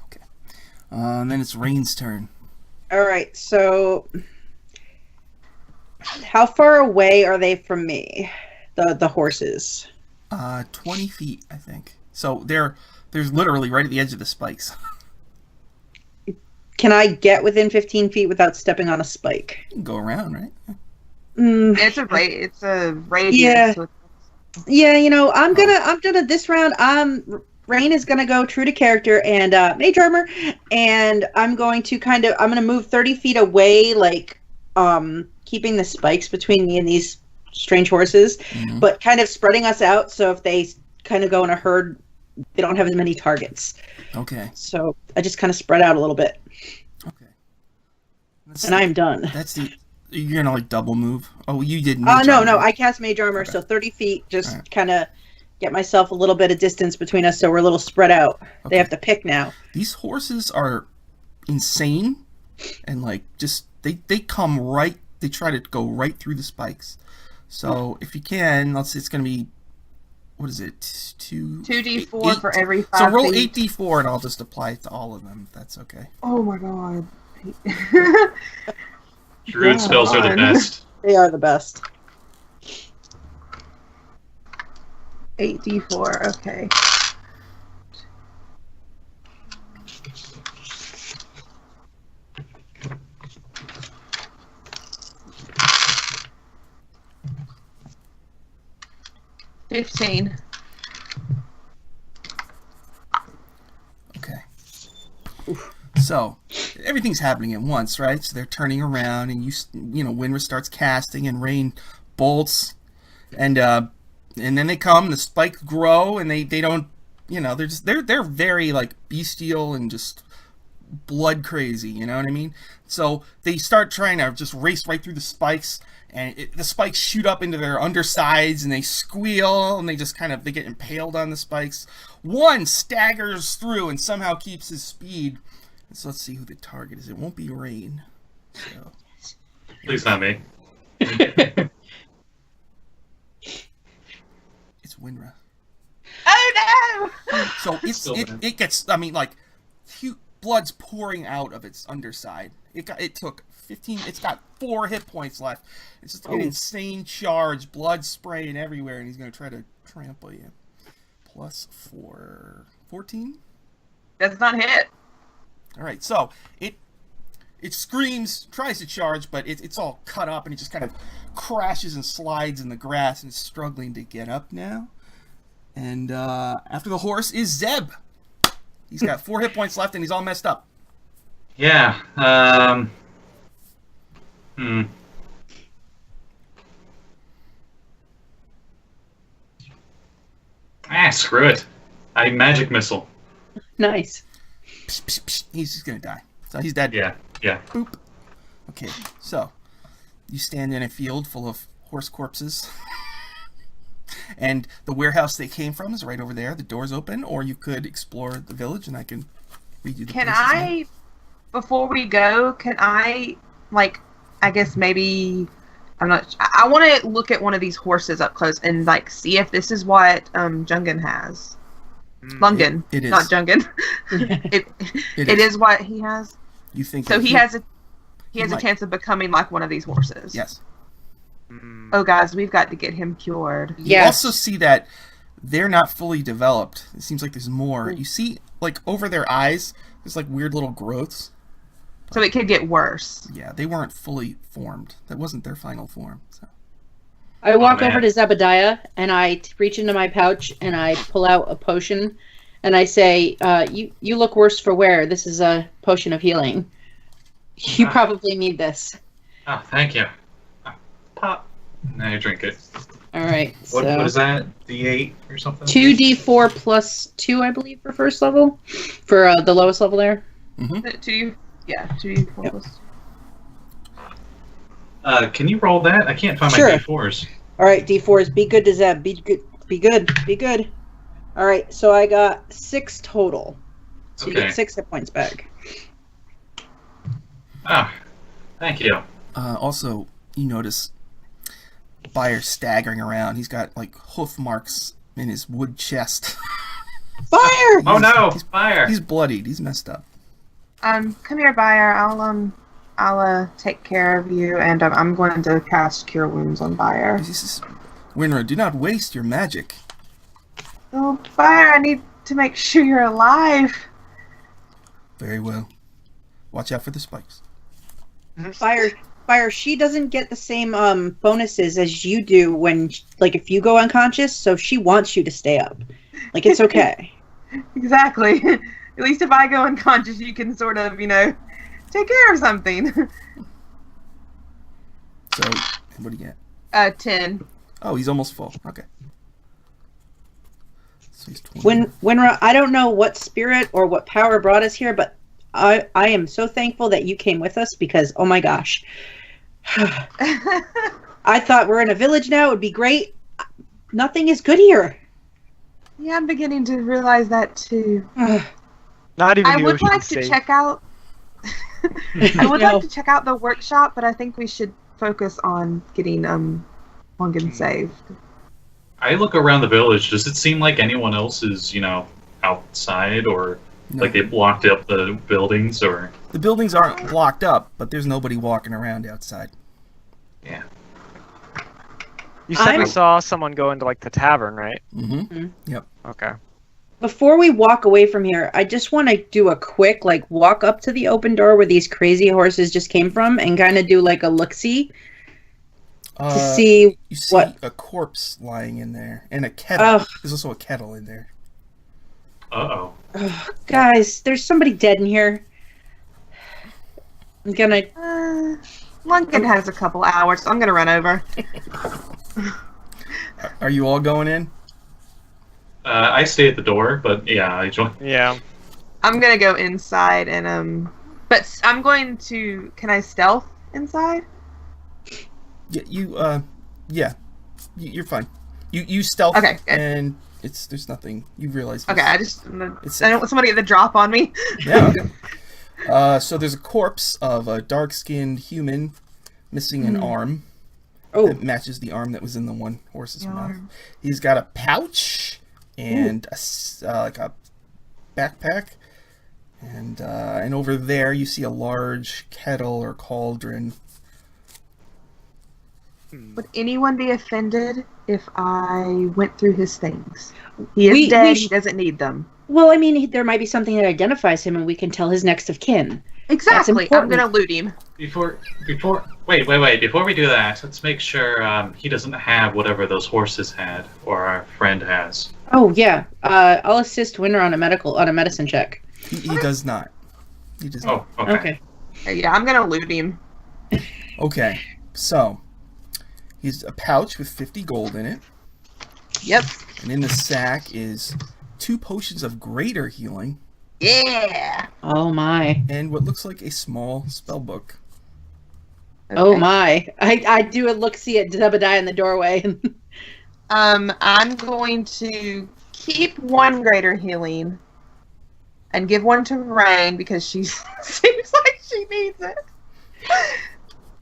Okay. And then it's Rein's turn. All right. So, how far away are they from me? The horses. 20 feet, I think. So there's literally right at the edge of the spikes. Can I get within 15 feet without stepping on a spike? You can go around, right? It's a radius. Yeah. So Yeah, I'm gonna this round. Rein is gonna go true to character and mage armor, and I'm going to move 30 feet away, like keeping the spikes between me and these strange horses, but kind of spreading us out so if they kind of go in a herd, they don't have as many targets. Okay. So I just kind of spread out a little bit. Okay. And I'm done. You're gonna like double move. Oh, you didn't. No, I cast mage armor, Okay. so 30 feet. Just Right. kind of get myself a little bit of distance between us, so we're a little spread out. Okay. They have to pick now. These horses are insane, and like just they come right. They try to go right through the spikes. So if you can, let's say it's gonna be, what is it? 2d4 for every 5 So roll feet. 8d4, and I'll just apply it to all of them. If that's okay. Oh my god. Druid spells are the best. They are the best. 8d4. Okay. $15. Okay. So everything's happening at once, right? So they're turning around, and you know, Wynra starts casting, and Rein bolts, and then they come. The spikes grow, and they don't, you know, they're very like bestial and just blood crazy. You know what I mean? So they start trying to just race right through the spikes, and the spikes shoot up into their undersides, and they squeal, and they just they get impaled on the spikes. One staggers through and somehow keeps his speed. So let's see who the target is. It won't be Rein. So. Please not me. It's Wynra. Oh no! So it gets, I mean, like, blood's pouring out of its underside. It took 15. It's got 4 hit points left. It's just an insane charge, blood spraying everywhere, and he's gonna try to trample you. Plus 4, 14. Does not hit. All right, so it screams, tries to charge, but it's all cut up, and it just kind of crashes and slides in the grass, and is struggling to get up now. And after the horse is Zeb. He's got 4 hit points left, and he's all messed up. Yeah. Screw it. I magic missile. Nice. Psh, psh, psh. He's just gonna die. So he's dead. Yeah. Boop. Okay, so you stand in a field full of horse corpses. And the warehouse they came from is right over there. The door's open, or you could explore the village, and I can read you the Can places I, now. before we go, can I, like, I guess maybe, I want to look at one of these horses up close and, like, see if this is what Jungen has. Lungen, it is. not Jungen. it is what he has. You think So that he has a might. chance of becoming like one of these horses. Yes. Oh, guys, we've got to get him cured. You Yes. also see that they're not fully developed. It seems like there's more. You see, like, over their eyes, there's, like, weird little growths. So it could get worse. Yeah, they weren't fully formed. That wasn't their final form. So. I walk man. over to Zebediah, and I reach into my pouch, and I pull out a potion, and I say, you look worse for wear. This is a potion of healing. You probably need this. Oh, thank you. Pop. Now you drink it. All right. What So is that? D8 or something? 2d4 plus 2, I believe, for first level. For the lowest level there. Mm-hmm. 2d4 Yep. plus. Can you roll that? I can't find Sure. my D4s. All right, d4s. Be good to Zeb. Be good. Be good. Be good. All right. So I got 6 total. So you Okay. get 6 hit points back. Ah, thank you. Also, you notice Byers staggering around. He's got, like, hoof marks in his wood chest. Fire! Oh no, fire! He's bloodied. He's messed up. Come here, Bayer. I'll take care of you, and I'm going to cast Cure Wounds on Bayer. This is Wynra, do not waste your magic. Oh, Bayer, I need to make sure you're alive. Very well. Watch out for the spikes. Fire, she doesn't get the same bonuses as you do when, like, if you go unconscious, so she wants you to stay up. Like, it's okay. Exactly. At least if I go unconscious, you can sort of, take care of something. So, what do you get? 10. Oh, he's almost full. Okay. So he's 20. Wynra, I don't know what spirit or what power brought us here, but I am so thankful that you came with us because, oh my gosh. I thought we're in a village now. It would be great. Nothing is good here. Yeah, I'm beginning to realize that too. Not even I the would ocean like is to safe. check out. I would like to check out the workshop, but I think we should focus on getting Lungen saved. I look around the village. Does it seem like anyone else is, outside or No. like they blocked up the buildings or? The buildings aren't blocked up, but there's nobody walking around outside. Yeah. You said we I'm- saw someone go into like the tavern, right? Mm-hmm. Yep. Okay. Before we walk away from here, I just want to do a quick walk up to the open door where these crazy horses just came from and kind of do like a look-see to see You see what. a corpse lying in there and a kettle. Ugh. There's also a kettle in there. Uh-oh. Ugh, guys, there's somebody dead in here. I'm gonna. Lunkin has a couple hours, so I'm gonna run over. Are you all going in? I stay at the door, but yeah, I join. Yeah. I'm gonna go inside and but I'm going to. Can I stealth inside? Yeah, you're fine. You stealth, Okay, good. and there's nothing. You realize. Okay, I It's- don't want somebody to get the drop on me. Yeah. So there's a corpse of a dark-skinned human missing an arm Oh, that matches the arm that was in the one horse's The mouth. arm. He's got a pouch and like a backpack, and over there you see a large kettle or cauldron. Would anyone be offended if I went through his things? He is We dead. sh- He doesn't need them. well, I mean, there might be something that identifies him, and we can tell his next of kin. Exactly. I'm important. gonna loot him. Wait, before we do that, let's make sure he doesn't have whatever those horses had, or our friend has. Oh yeah, I'll assist Wynra on a medicine check. He does not. He does not. Oh, okay. Okay. Yeah, I'm gonna loot him. Okay, so he's a pouch with 50 gold in it, Yep. and in the sack is 2 potions of greater healing Yeah. Oh my. and what looks like a small spell book. Oh Okay. my. I do a look-see at Zebediah in the doorway. I'm going to keep one greater healing and give one to Rein because she seems like she needs it.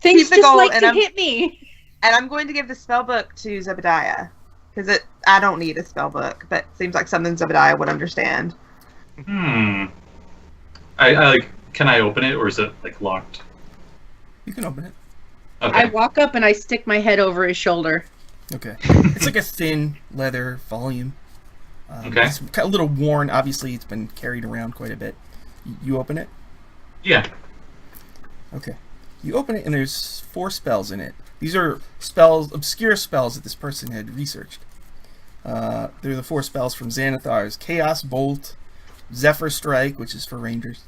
Things Keep the just gold, like and to I'm- hit me. And I'm going to give the spell book to Zebediah because I don't need a spell book, but it seems like something Zebediah would understand. I like. Can I open it, or is it like locked? You can open it. Okay. I walk up and I stick my head over his shoulder. Okay. It's like a thin leather volume. Okay. It's a little worn. Obviously, it's been carried around quite a bit. You open it? Yeah. Okay. You open it, and there's 4 spells in it. These are spells, obscure spells that this person had researched. They're the 4 spells from Xanathar's Chaos Bolt, Zephyr Strike, which is for rangers,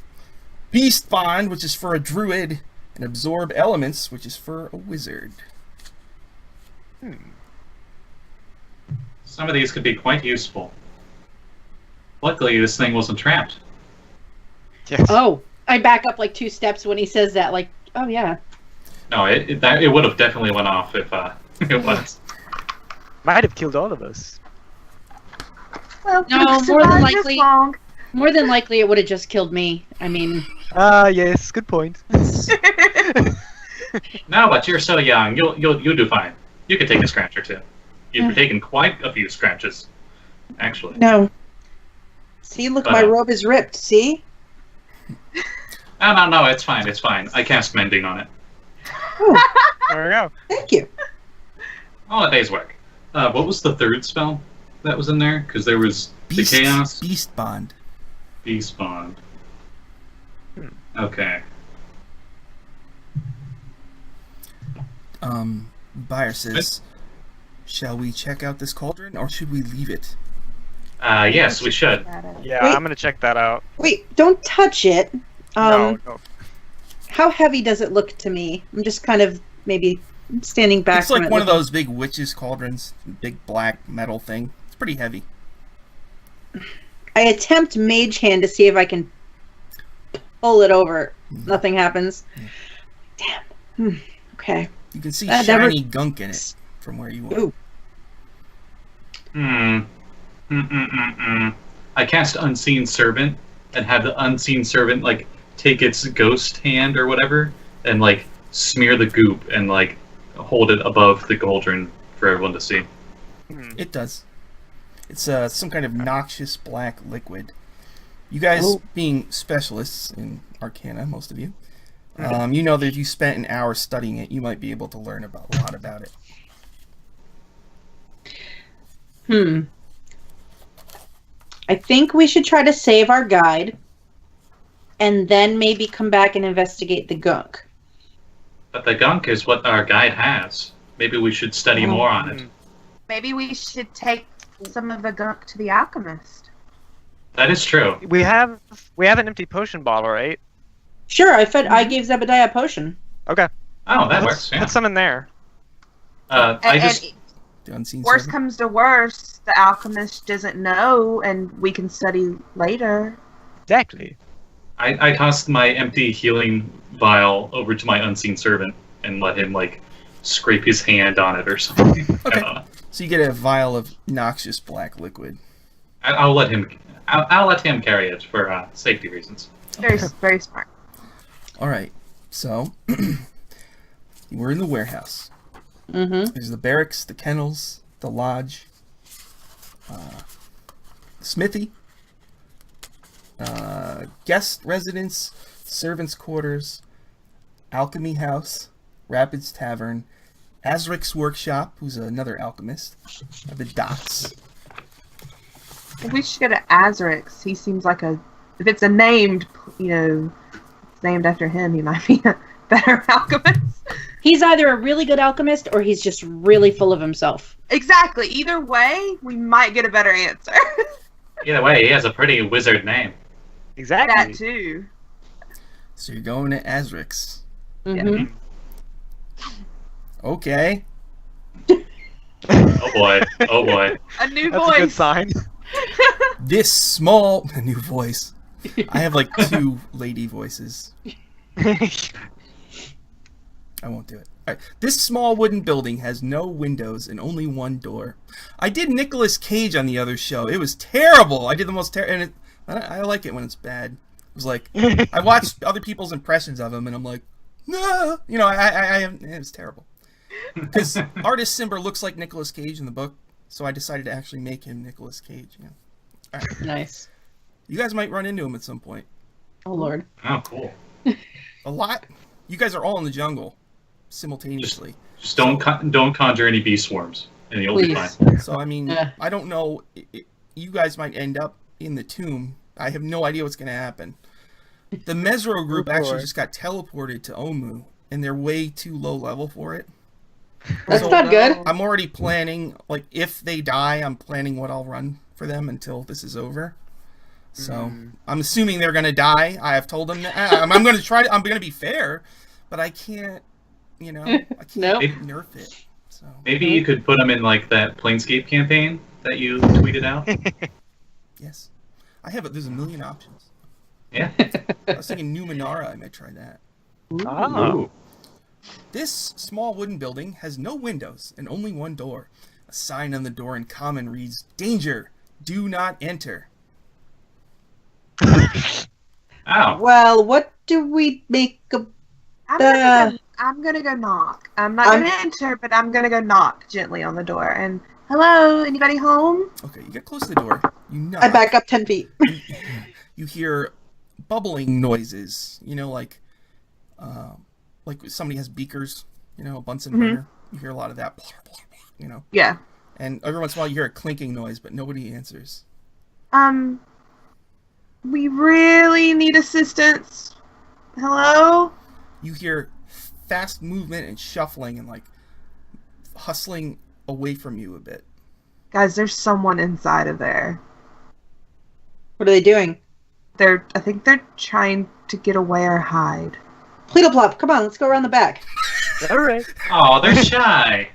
Beast Bond, which is for a druid, and Absorb Elements, which is for a wizard. Some of these could be quite useful. Luckily, this thing wasn't trapped. Yes. Oh, I back up like 2 steps when he says that. Like, oh yeah. No, it would have definitely went off if it was. Might have killed all of us. Well, No, we've more than survived this likely- long. More than likely, it would have just killed me. I mean, Ah, yes. Good point. No, but you're so young. You'll do fine. You could take a scratch or 2. You've taken quite a few scratches, actually. no. See, look, my robe is ripped. See? No, it's fine. It's fine. I cast mending on it. There we go. Thank you. All a day's work. What was the 3rd spell that was in there? Because there was the chaos Beast Bond. beast bond. Okay. Buyer says, shall we check out this cauldron, or should we leave it? Yes, we should. Yeah, Wait. I'm gonna check that out. Wait, don't touch it. No. How heavy does it look to me? I'm just kind of maybe standing back. It's like from one it. of those big witches' cauldrons, big black metal thing. It's pretty heavy. I attempt mage hand to see if I can pull it over. Nothing happens. Damn. Okay. You can see That shiny never- gunk in it from where you are. Ooh. I cast Unseen Servant and have the Unseen Servant like take its ghost hand or whatever and like smear the goop and like hold it above the cauldron for everyone to see. It does. It's some kind of noxious black liquid. You guys, Oh. being specialists in Arcana, most of you, you know that if you spent an hour studying it, you might be able to learn about a lot about it. I think we should try to save our guide, and then maybe come back and investigate the gunk. But the gunk is what our guide has. Maybe we should study more on it. Maybe we should take some of the gunk to the alchemist. That is true. We have an empty potion bottle, right? Sure, I gave Zebediah a potion. Okay. Oh, that works. Yeah. Put some in there. I just. The unseen Worst servant. comes to worst, the alchemist doesn't know, and we can study later. Exactly. I tossed my empty healing vial over to my unseen servant and let him scrape his hand on it or something. Okay. So you get a vial of noxious black liquid. I'll let him. I'll let him carry it for safety reasons. Very, very smart. All right. So we're in the warehouse. Mm-hmm. There's the barracks, the kennels, the lodge, smithy, guest residence, servants' quarters, alchemy house, Rapids Tavern, Azric's workshop, who's another alchemist, the docks. We should go to Azric's. He seems like if it's a named, it's named after him, he might be a better alchemist. He's either a really good alchemist or he's just really full of himself. Exactly. Either way, we might get a better answer. Either way, he has a pretty wizard name. Exactly. That too. So you're going to Azric's. Mm-hmm. Okay. Oh boy. Oh boy. A new That's voice. a good sign. This small... A new voice. I have 2 lady voices. I won't do it. All right. This small wooden building has no windows and only one door. I did Nicolas Cage on the other show. It was terrible. I did the most terrible... And I like it when it's bad. It was I watched other people's impressions of him, and I'm like, no. It was terrible. Because artist Simber looks like Nicolas Cage in the book, so I decided to actually make him Nicolas Cage. All right. Nice. You guys might run into him at some point. Oh, Lord. Oh, cool. A lot. You guys are all in the jungle simultaneously. Just don't conjure any bee swarms, and you'll be Please. fine. So, I mean, I don't know. You guys might end up in the tomb. I have no idea what's going to happen. The Mesro group actually just got teleported to Omu, and they're way too low level for it. That's not good. I'm already planning, if they die, I'm planning what I'll run for them until this is over. So, I'm assuming they're going to die. I have told them that. I'm going to try to, I'm going to be fair, but I can't, I can't Nope. nerf it. So, Maybe you could put them in that Planescape campaign that you tweeted out. yes. There's a million options. Yeah. I was thinking Numenera, I might try that. Oh. This small wooden building has no windows and only one door. A sign on the door in common reads, "Danger! Do not enter." Oh. Well, what do we make of... I'm gonna go knock. I'm not gonna enter, but I'm gonna go knock gently on the door. And hello, anybody home? Okay, you get close to the door. You knock. I back up 10 feet. You hear bubbling noises. Like somebody has beakers. A Bunsen burner. You hear a lot of that. Yeah. And every once in a while you hear a clinking noise, but nobody answers. We really need assistance. Hello? You hear fast movement and shuffling and hustling away from you a bit. Guys, there's someone inside of there. What are they doing? I think they're trying to get away or hide. Pleedleplop, come on, let's go around the back. All right. Oh, they're shy.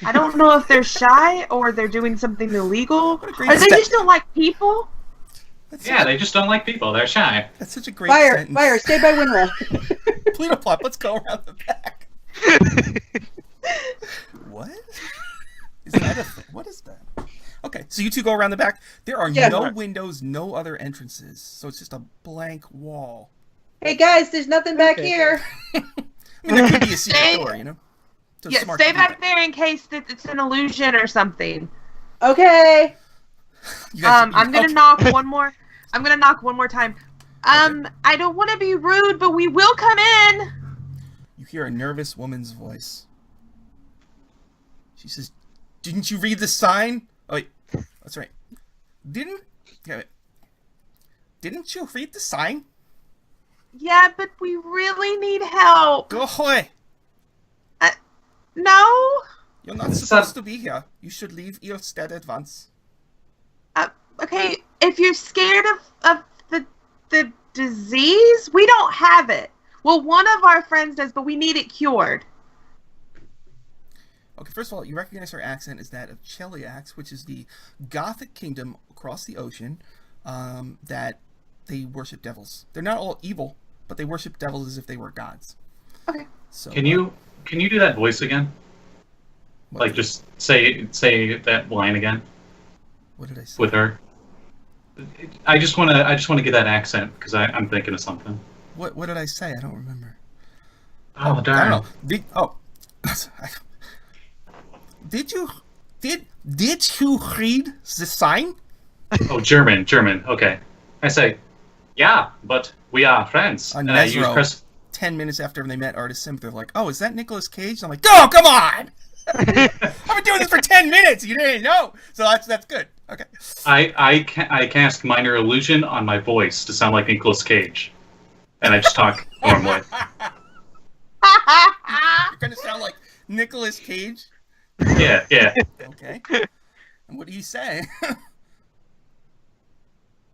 I don't know if they're shy or they're doing something illegal. Or they just don't like people. Yeah, they just don't like people. They're shy. That's such a great sentence. Fire, stay by Wynra. Pleedleplop, let's go around the back. What? Is that a thing? What is that? Okay, so you two go around the back. There are no windows, no other entrances. So it's just a blank wall. Hey guys, there's nothing back here. I mean, there could be a secret door, So Yeah, smart stay to do back that. there in case that it's an illusion or something. Okay. You guys- I'm gonna knock one more. I'm gonna knock one more time. I don't want to be rude, but we will come in. You hear a nervous woman's voice. She says, "Didn't you read the sign?" Oh, wait, That's right. Didn't you read the sign? Yeah, but we really need help. Go away. No? You're not supposed to be here. You should leave Eelstead at once. Okay, if you're scared of the disease, we don't have it. Well, one of our friends does, but we need it cured. Okay, first of all, you recognize her accent as that of Cheliax, which is the Gothic kingdom across the ocean that they worship devils. They're not all evil, but they worship devils as if they were gods. Okay. So, Can you do that voice again? Like, just say that line again what did I say? with her. I just want to get that accent because I'm thinking of something. What did I say? I don't remember. Oh, darn. I don't know. Did you read the sign? Oh, German. Okay. I say, yeah, but we are friends. On And I use Nezro, 10 minutes after they met Artis Simp, they're like, oh, is that Nicolas Cage? And I'm like, oh, come on! I've been doing this for 10 minutes. You didn't know. So that's good. Okay. I cast minor illusion on my voice to sound like Nicolas Cage, and I just talk normally. You're going to sound like Nicolas Cage? Yeah. Okay. And what do you say?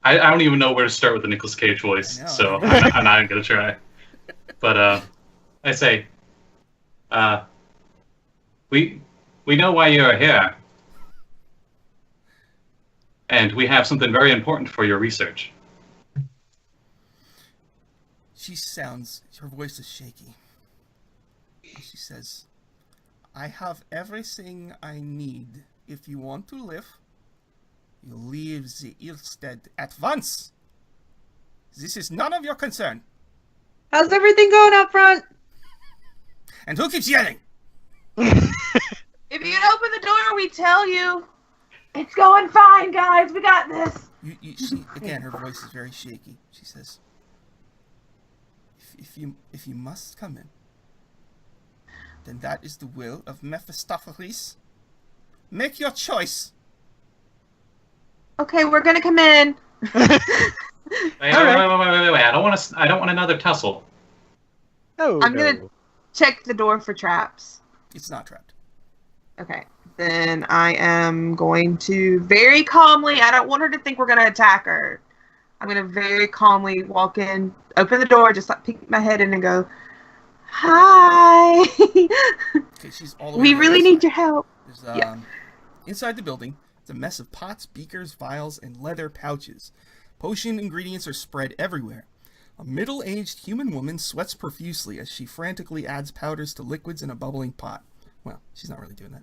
I don't even know where to start with the Nicolas Cage voice, so I'm not even going to try. But I say, we know why you're here, and we have something very important for your research. Her voice is shaky. She says, I have everything I need. If you want to live, you leave the Eelstead at once. This is none of your concern. How's everything going up front? And who keeps yelling? If you'd open the door, we tell you. It's going fine, guys. We got this. She, again, her voice is very shaky. She says, if you must come in, then that is the will of Mephistopheles. Make your choice. Okay, we're gonna come in. Wait. I don't want another tussle. Oh, I'm gonna check the door for traps. It's not trapped. Okay. Then I am going to very calmly, I don't want her to think we're gonna attack her. I'm gonna very calmly walk in, open the door, just like peek my head in and go, hi. Okay, she's all the way We to the really other need side. your help. There's, inside the building, it's a mess of pots, beakers, vials, and leather pouches. Potion ingredients are spread everywhere. A middle-aged human woman sweats profusely as she frantically adds powders to liquids in a bubbling pot. Well, she's not really doing that.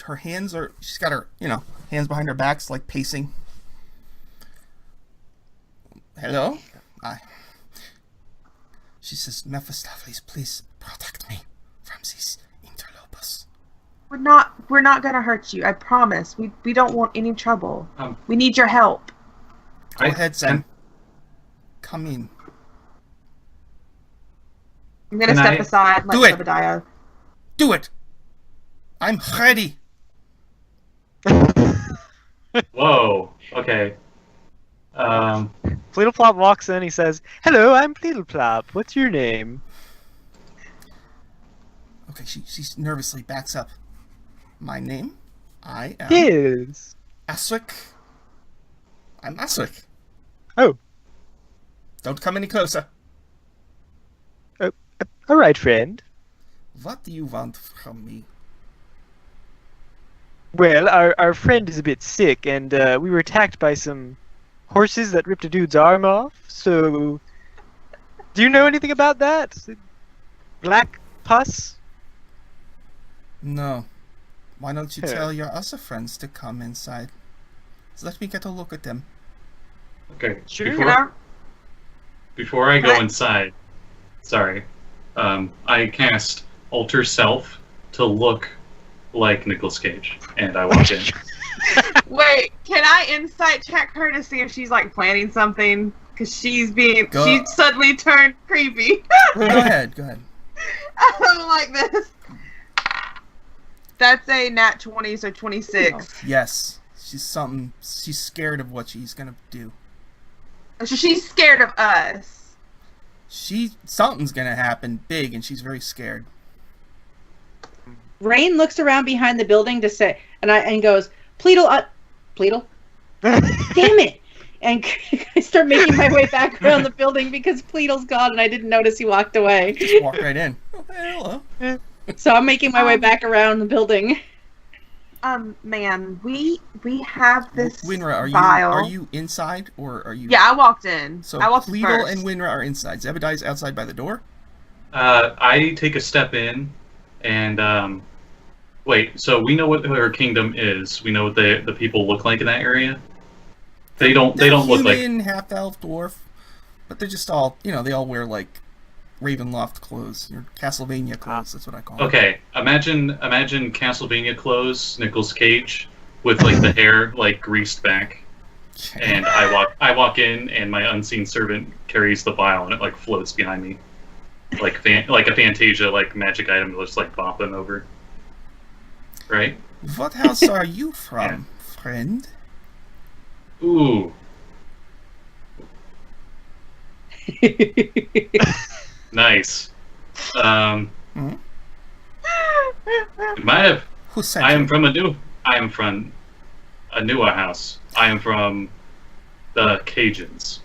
Her hands are... She's got her, hands behind her backs, like pacing. Hello? She says, Mephistopheles, please protect me from these interlopers. We're not gonna hurt you, I promise. We don't want any trouble. We need your help. Go ahead, Zen. Come in. I'm gonna step aside like Do it. Zebediah. Do it! I'm ready! Whoa. Okay. Pleedleplop walks in. He says, "Hello, I'm Pleedleplop. What's your name?" Okay, she nervously backs up. My name? I am Yes. Aswick. I'm Aswick. Oh. Don't come any closer. All right, friend. What do you want from me? Well, our friend is a bit sick, and we were attacked by some horses that ripped a dude's arm off. So, do you know anything about that? Black pus? No. Why don't you tell your other friends to come inside? So let me get a look at them. Okay. Sure. Before I go inside, sorry, I cast Alter Self to look like Nicolas Cage, and I walk in. Wait, can I insight check her to see if she's like planning something? Because she suddenly turned creepy. Go ahead. I don't like this. That's a nat 20, so 26. Yes. She's scared of what she's gonna do. So she's scared of us. Something's gonna happen big, and she's very scared. Rein looks around behind the building to say, and goes, Pleedle. Damn it! And I start making my way back around the building because Pleedle's gone, and I didn't notice he walked away. Just walked right in. Oh, hello. So I'm making my way back around the building. Man, we have this Wynra, vial. are you inside or are you? Yeah, I walked in. So I walked Pleedle first. and Wynra are inside. Zebediah's outside by the door. I take a step in, and wait. So we know what her kingdom is. We know what the people look like in that area. They don't look like human, half elf, dwarf, but they're just all they all wear like Ravenloft clothes or Castlevania clothes. That's what I call them. Okay, imagine Castlevania clothes, Nicolas Cage, with like the hair like greased back, and I walk in, and my unseen servant carries the vial, and it like floats behind me, like a Fantasia like magic item that's like bopping over. Right? What house are you from, friend? Ooh. Nice. It might have. Who sent I you? am from a newer house. I am from the Cajuns.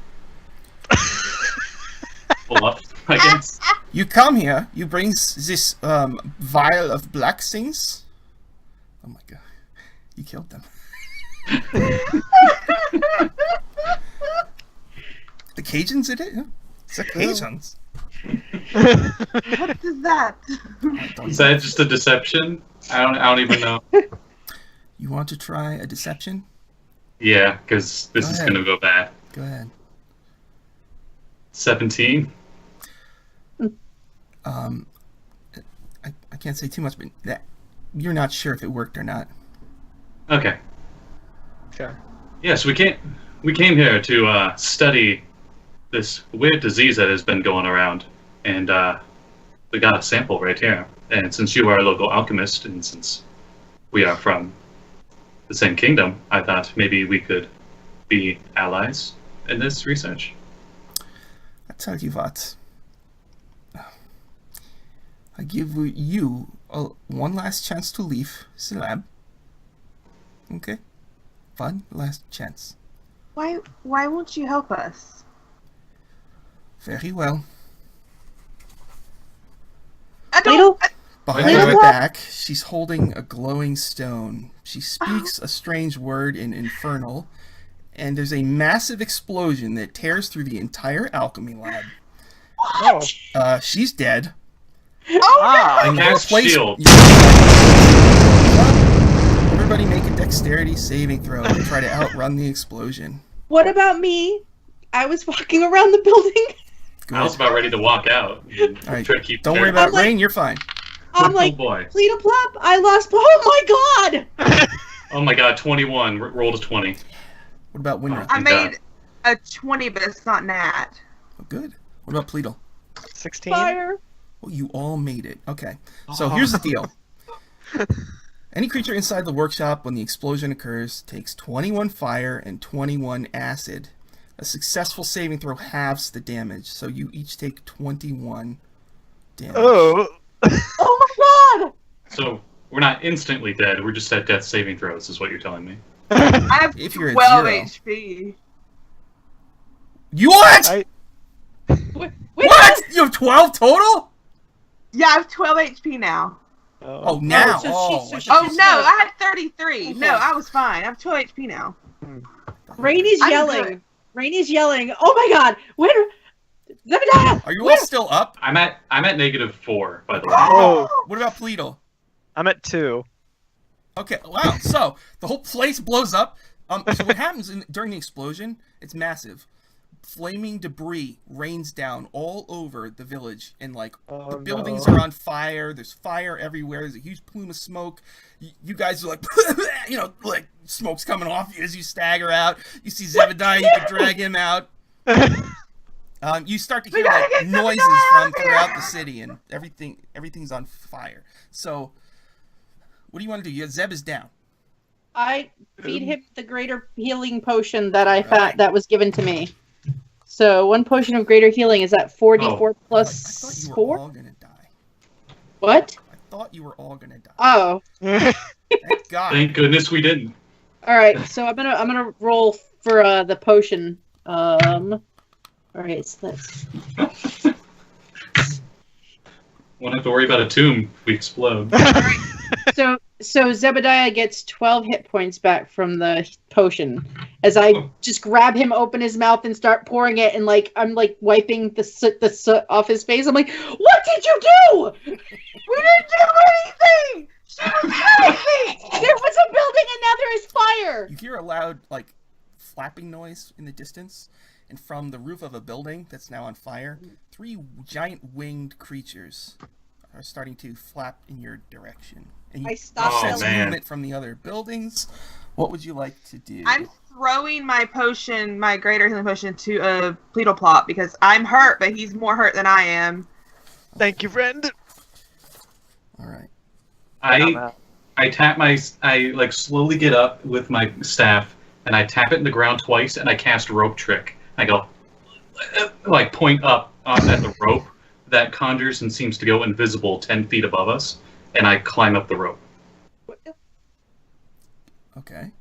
Well, I guess. You come here. You bring this vial of black things. Oh my god! You killed them. The Cajuns did it. Yeah. It's the Cajuns. What is that? Is that just a deception? I don't even know. You want to try a deception? Yeah, because this is ahead. gonna go bad. Go ahead. 17. I can't say too much, but you're not sure if it worked or not. Okay. Sure. Yes, we came here to study this weird disease that has been going around, and we got a sample right here. And since you are a local alchemist, and since we are from the same kingdom, I thought maybe we could be allies in this research. I tell you what. I give you one last chance to leave the lab. Okay? One last chance. Why won't you help us? Very well. I don't. Behind Pleedleplop? her back, she's holding a glowing stone. She speaks a strange word in Infernal, and there's a massive explosion that tears through the entire alchemy lab. Oh. She's dead. Ah. I cast shield. Everybody make a dexterity saving throw to try to outrun the explosion. What about me? I was walking around the building. Good. I was about ready to walk out. And All right, try to keep don't worry about I'm like- Rein, you're fine. I'm Oh like, boy. Pleedleplop, I lost. Oh my god! Oh my god, 21. Rolled a 20. What about Wynra? I Thank God. made a 20, but it's not nat. Oh, good. What about Pleedle? 16. Fire. Well, you all made it. Okay. So here's the deal. Any creature inside the workshop when the explosion occurs takes 21 fire and 21 acid. A successful saving throw halves the damage, so you each take 21 damage. Oh. Oh my god! So we're not instantly dead. We're just at death saving throws, is what you're telling me. I have If you're at 12 zero. HP. You what? Wait, What? You have 12 total? Yeah, I have 12 HP now. Oh, now. so she- Oh She's no, not- I had 33. Okay. No, I was fine. I have 12 HP now. Rain is I'm yelling. good. Rain is yelling. Oh my god! Where? Zebediah! Are you all still up? I'm at -4, by the way. Oh. What about Pleedle? I'm at 2. Okay, wow. So the whole place blows up. So what happens during the explosion? It's massive. Flaming debris rains down all over the village, and like the buildings are on fire. There's fire everywhere. There's a huge plume of smoke. You guys are like, like smoke's coming off you as you stagger out. You see Zebediah. You can drag him out. You start to hear gotta like get noises Zebediah from out of throughout here. the city, and everything's on fire. So What do you want to do? Zeb is down. I feed him the greater healing potion that I Right. that was given to me. So 1 potion of greater healing is at 4d4 I plus thought you were 4. all gonna die. What? I thought you were all gonna die. Oh, Thank God. Thank goodness we didn't. all right. So I'm gonna roll for the potion. All right. So that's Won't have to worry about a tomb if we explode. so Zebediah gets 12 hit points back from the potion as I just grab him, open his mouth, and start pouring it, and I'm wiping the soot off his face. I'm like, "What did you do? We didn't do anything! She was healthy! There was a building, and now there is fire." You hear a loud, flapping noise in the distance, and from the roof of a building that's now on fire, 3 giant winged creatures are starting to flap in your direction. And you I stopped sense man. movement from the other buildings. What would you like to do? I'm throwing my potion, my greater healing potion, to a Pleedleplop because I'm hurt, but he's more hurt than I am. Thank you, friend. All right. I tap I slowly get up with my staff and I tap it in the ground twice and I cast rope trick. I go point up at the rope that conjures and seems to go invisible 10 feet above us, and I climb up the rope. Okay.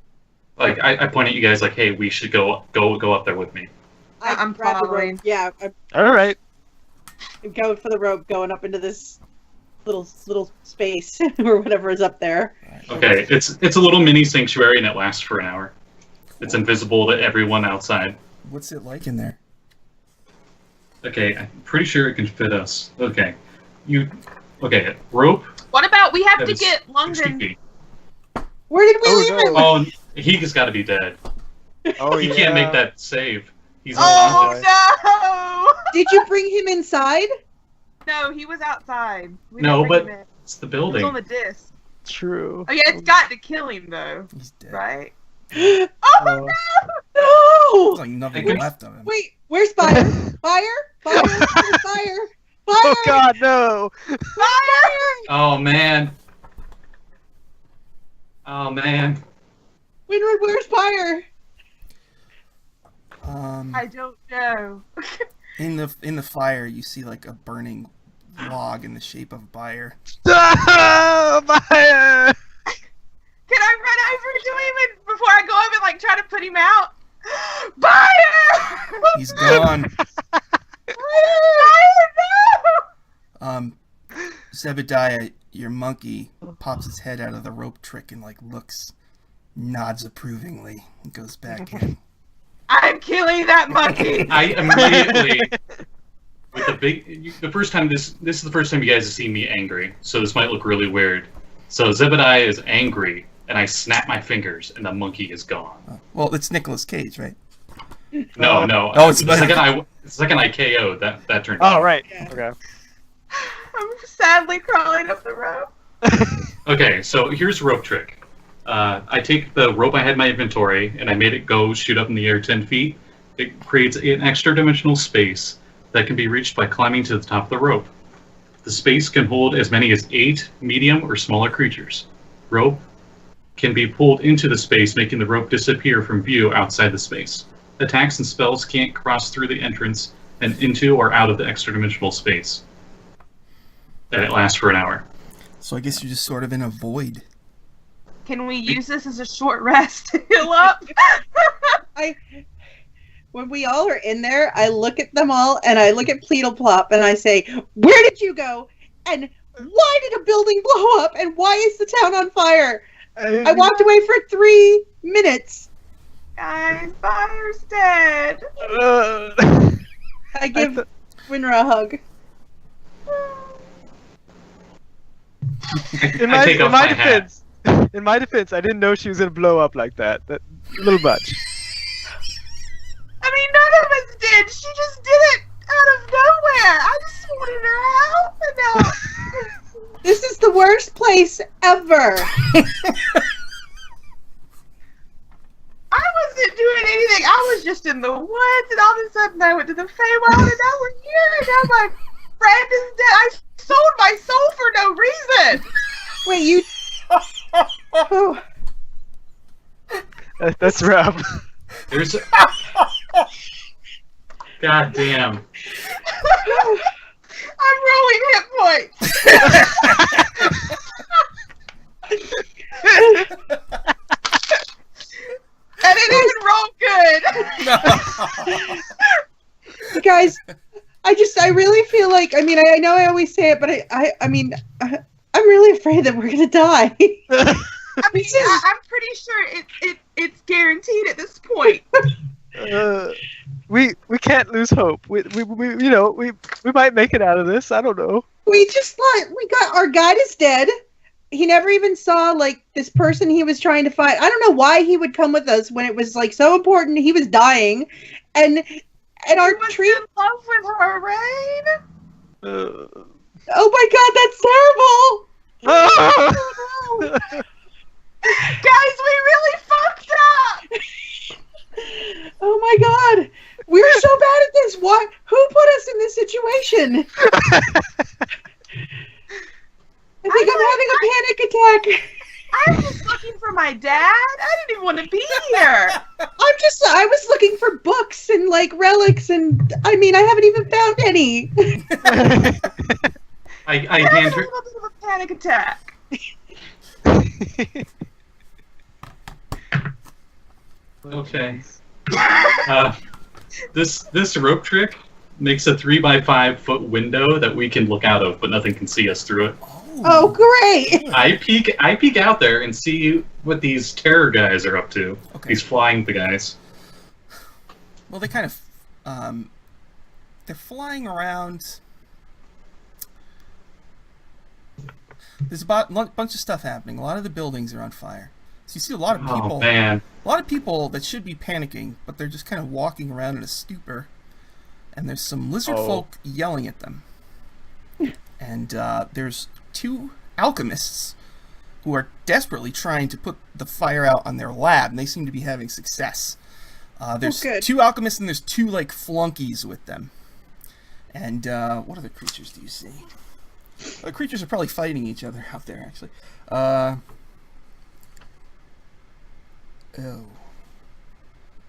I point at you guys hey, we should go up there with me. I'm grab the following. rope. Yeah, All right. I'm going for the rope, going up into this little space or whatever is up there. Okay, it's a little mini sanctuary and it lasts for an hour. It's invisible to everyone outside. What's it like in there? Okay, I'm pretty sure it can fit us. Okay. Rope. What about we have That to is get 60 Lungren? feet. Where did we Oh, leave no. him? Oh, he just gotta be dead. Oh, He can't make that save. He's Oh unconscious. Did you bring him inside? No! No, he was outside. We No, didn't bring but him in. it's the He was building. on the disc. True. Oh yeah, it's got to kill him though, He's dead. right? Oh. no! There's No! nothing Wait. left of him. Wait, where's fire? Fire? Fire? Where's fire? Fire! Oh God, no! Fire! Oh man. Oh man. Wynra, where's fire? I don't know. In the fire, you see a burning log in the shape of Bayer. Oh, fire! Can I run over to him and before I go up and try to put him out? Fire! He's gone. Fire! Zebediah, your monkey, pops his head out of the rope trick and looks, nods approvingly, and goes back in. I'm killing that monkey. I immediately with the first time this is the first time you guys have seen me angry, so this might look really weird. So Zebediah is angry, and I snap my fingers, and the monkey is gone. Oh, well, it's Nicolas Cage, right? No. Oh, it's the second I KO'd, that turned. Oh, right. Okay. I'm sadly crawling up the rope. Okay, so here's rope trick. I take the rope I had in my inventory and I made it go shoot up in the air 10 feet. It creates an extra dimensional space that can be reached by climbing to the top of the rope. The space can hold as many as 8 medium or smaller creatures. Rope can be pulled into the space, making the rope disappear from view outside the space. Attacks and spells can't cross through the entrance and into or out of the extra dimensional space. And it lasts for an hour. So I guess you're just sort of in a void. Can we use this as a short rest to heal up? When we all are in there, I look at them all and I look at Pleedleplop and I say, "Where did you go? And why did a building blow up? And why is the town on fire?" I walked away for 3 minutes. Guys, Fire's dead. I give Wynra a hug. In my defense, I didn't know she was gonna blow up like that. That a little much. I mean, none of us did. She just did it out of nowhere. I just wanted her help, and now This is the worst place ever. I wasn't doing anything. I was just in the woods, and all of a sudden I went to the Feywild, and now we're here, and now my friend is dead. I sold my soul for no reason. Wait, Oh. That's rough. There's. God damn. I'm rolling hit points. And it didn't roll good. Guys, I really feel like, I mean, I know I always say it, but I mean, I'm really afraid that we're gonna die. I mean, I'm pretty sure it's guaranteed at this point. We can't lose hope. We might make it out of this. I don't know. We got our guide is dead. He never even saw like this person he was trying to find. I don't know why he would come with us when it was like so important. He was dying, and our was tree. in love with her, Rein. Oh my God, that's terrible! Guys, we really fucked up. Oh my God, we're so bad at this. Why? Who put us in this situation? I think I'm having a panic attack. I was just looking for my dad. I didn't even want to be here. I was looking for books and like relics, and I mean, I haven't even found any. I had hand a her. little bit of a panic attack. Okay. This rope trick makes a 3x5 foot window that we can look out of, but nothing can see us through it. Oh, great! I peek out there and see what these terror guys are up to. Okay. These flying guys. Well, they kind of, they're flying around. There's a bunch of stuff happening. A lot of the buildings are on fire. So you see a lot of people. Oh man. A lot of people that should be panicking, but they're just kind of walking around in a stupor. And there's some lizard folk yelling at them. And there's 2 alchemists who are desperately trying to put the fire out on their lab, and they seem to be having success. There's good. 2 alchemists, and there's 2 like flunkies with them. And what other creatures do you see? The creatures are probably fighting each other out there, actually.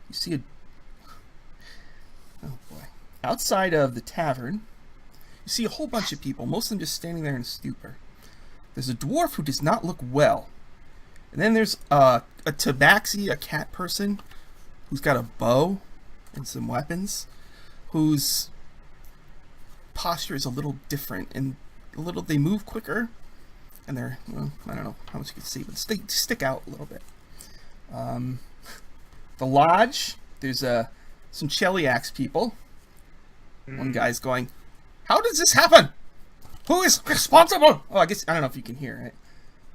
You see a... Oh boy. Outside of the tavern, you see a whole bunch of people, most of them just standing there in stupor. There's a dwarf who does not look well. And then there's a tabaxi, a cat person, who's got a bow and some weapons, whose posture is a little different, and they move quicker, and they're, well, I don't know how much you can see, but they stick out a little bit. The lodge, there's some Cheliax people. One guy's going, "How does this happen? Who is responsible?" Oh, I don't know if you can hear it.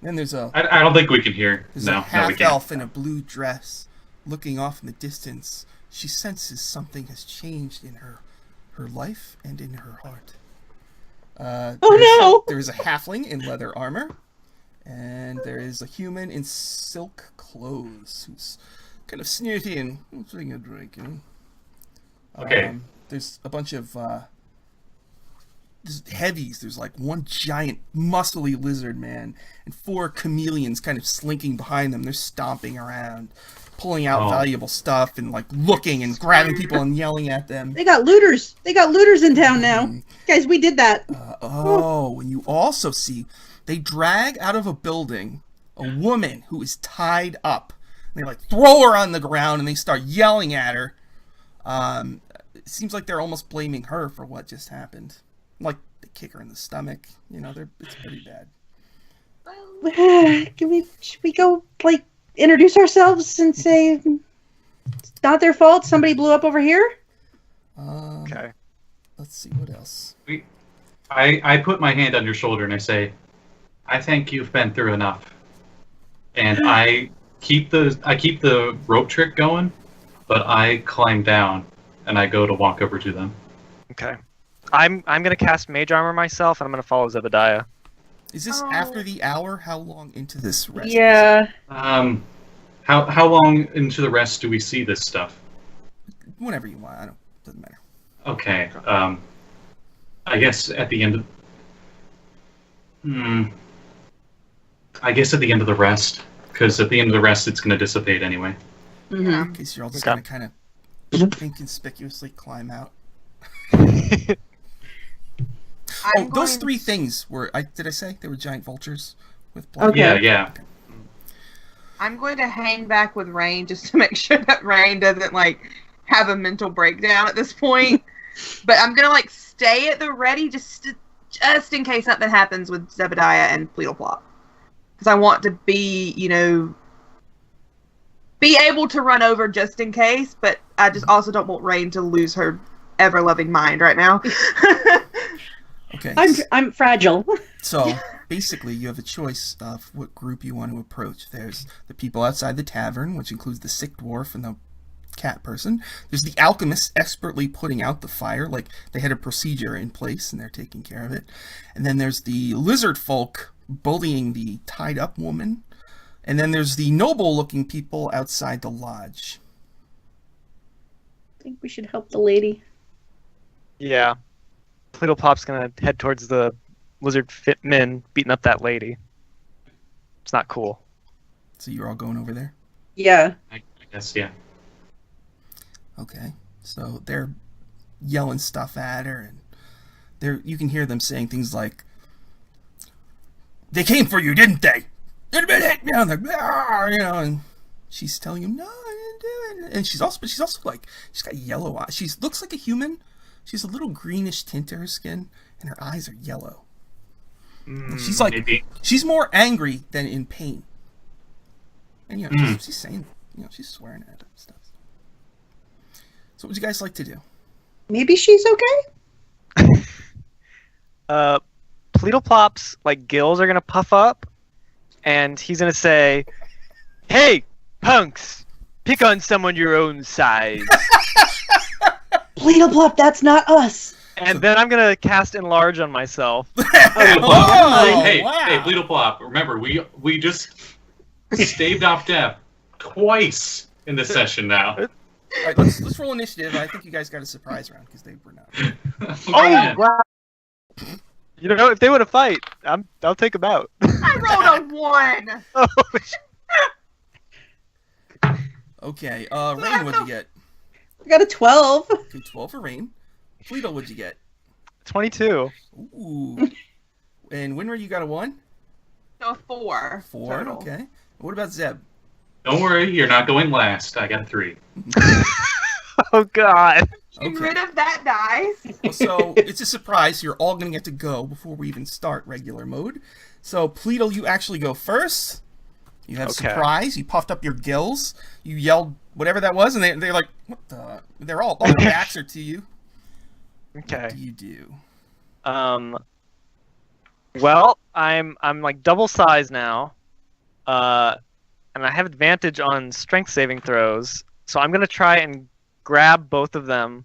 Then there's I don't think we can hear. there's No, a no, we half can't. elf in a blue dress, looking off in the distance. She senses something has changed in her life and in her heart. No! There is a halfling in leather armor, and there is a human in silk clothes who's kind of snooty and taking a drink. You know? Okay. There's a bunch of there's heavies. There's like one giant muscly lizard man and 4 chameleons kind of slinking behind them. They're stomping around, pulling out valuable stuff and like looking and grabbing people and yelling at them. They got looters. They got looters in town now. Guys, we did that. And you also see they drag out of a building a woman who is tied up. They like throw her on the ground and they start yelling at her. It seems like they're almost blaming her for what just happened. Like they kick her in the stomach. You know, it's pretty bad. Should we go like introduce ourselves and say it's not their fault? Somebody blew up over here. Okay. Let's see what else. I put my hand on your shoulder and I say, "I think you've been through enough." And I keep the rope trick going, but I climb down and I go to walk over to them. Okay. I'm gonna cast Mage Armor myself, and I'm gonna follow Zebediah. Is this after the hour? How long into this rest? Yeah. How long into the rest do we see this stuff? Whenever you want. Doesn't matter. Okay. I guess at the end of... I guess at the end of the rest, because at the end of the rest, it's going to dissipate anyway. Mm-hmm. In case you're all just Okay. gonna kind of inconspicuously climb out. Oh, those three things were. Did I say they were giant vultures with blood? Okay. Yeah. I'm going to hang back with Rein just to make sure that Rein doesn't like have a mental breakdown at this point. But I'm gonna like stay at the ready just in case something happens with Zebediah and Pleedleplop, because I want to be, be able to run over just in case. But I just also don't want Rein to lose her ever-loving mind right now. Okay. I'm fragile. So basically, you have a choice of what group you want to approach. There's the people outside the tavern, which includes the sick dwarf and the cat person. There's the alchemists expertly putting out the fire, like they had a procedure in place and they're taking care of it. And then there's the lizard folk bullying the tied up woman. And then there's the noble looking people outside the lodge. I think we should help the lady. Yeah. Pleedleplop's gonna head towards the lizard fit men beating up that lady. It's not cool. So you're all going over there? Yeah. I guess, yeah. Okay. So they're yelling stuff at her, and you can hear them saying things like, "They came for you, didn't they? Admit it!" And she's telling him, "No, I didn't do it." And she's also like, she's got yellow eyes. She looks like a human. She's a little greenish tint to her skin, and her eyes are yellow. She's like, Maybe. she's more angry than in pain. And she's saying, she's swearing at him and stuff. So what would you guys like to do? Maybe she's okay? Pleedleplop's gills are gonna puff up, and he's gonna say, "Hey, punks, pick on someone your own size." Pleedleplop, that's not us. And then I'm gonna cast enlarge on myself. Hey, wow. Pleedleplop, remember, we just staved off death twice in this session now. All right, let's roll initiative. I think you guys got a surprise round because they were not. Oh, man. wow. If they want to fight, I'll take them out. I rolled a 1. Okay, Rein, what'd you get? I got a 12. Okay, 12 for Rein. Pleedle, what'd you get? 22. Ooh. And Wynra, you got a 1? So a 4. 4, total. okay. What about Zeb? Don't worry, you're not going last. I got a 3. Oh God. Get rid of that dice. Well, so it's a surprise. You're all going to get to go before we even start regular mode. So Pleedle, you actually go first. You have surprise. You puffed up your gills. You yelled whatever that was, and they're like, "What the?" They're all their backs are to you. Okay. What do you do? Well, I'm double size now, and I have advantage on strength saving throws. So I'm gonna try and grab both of them,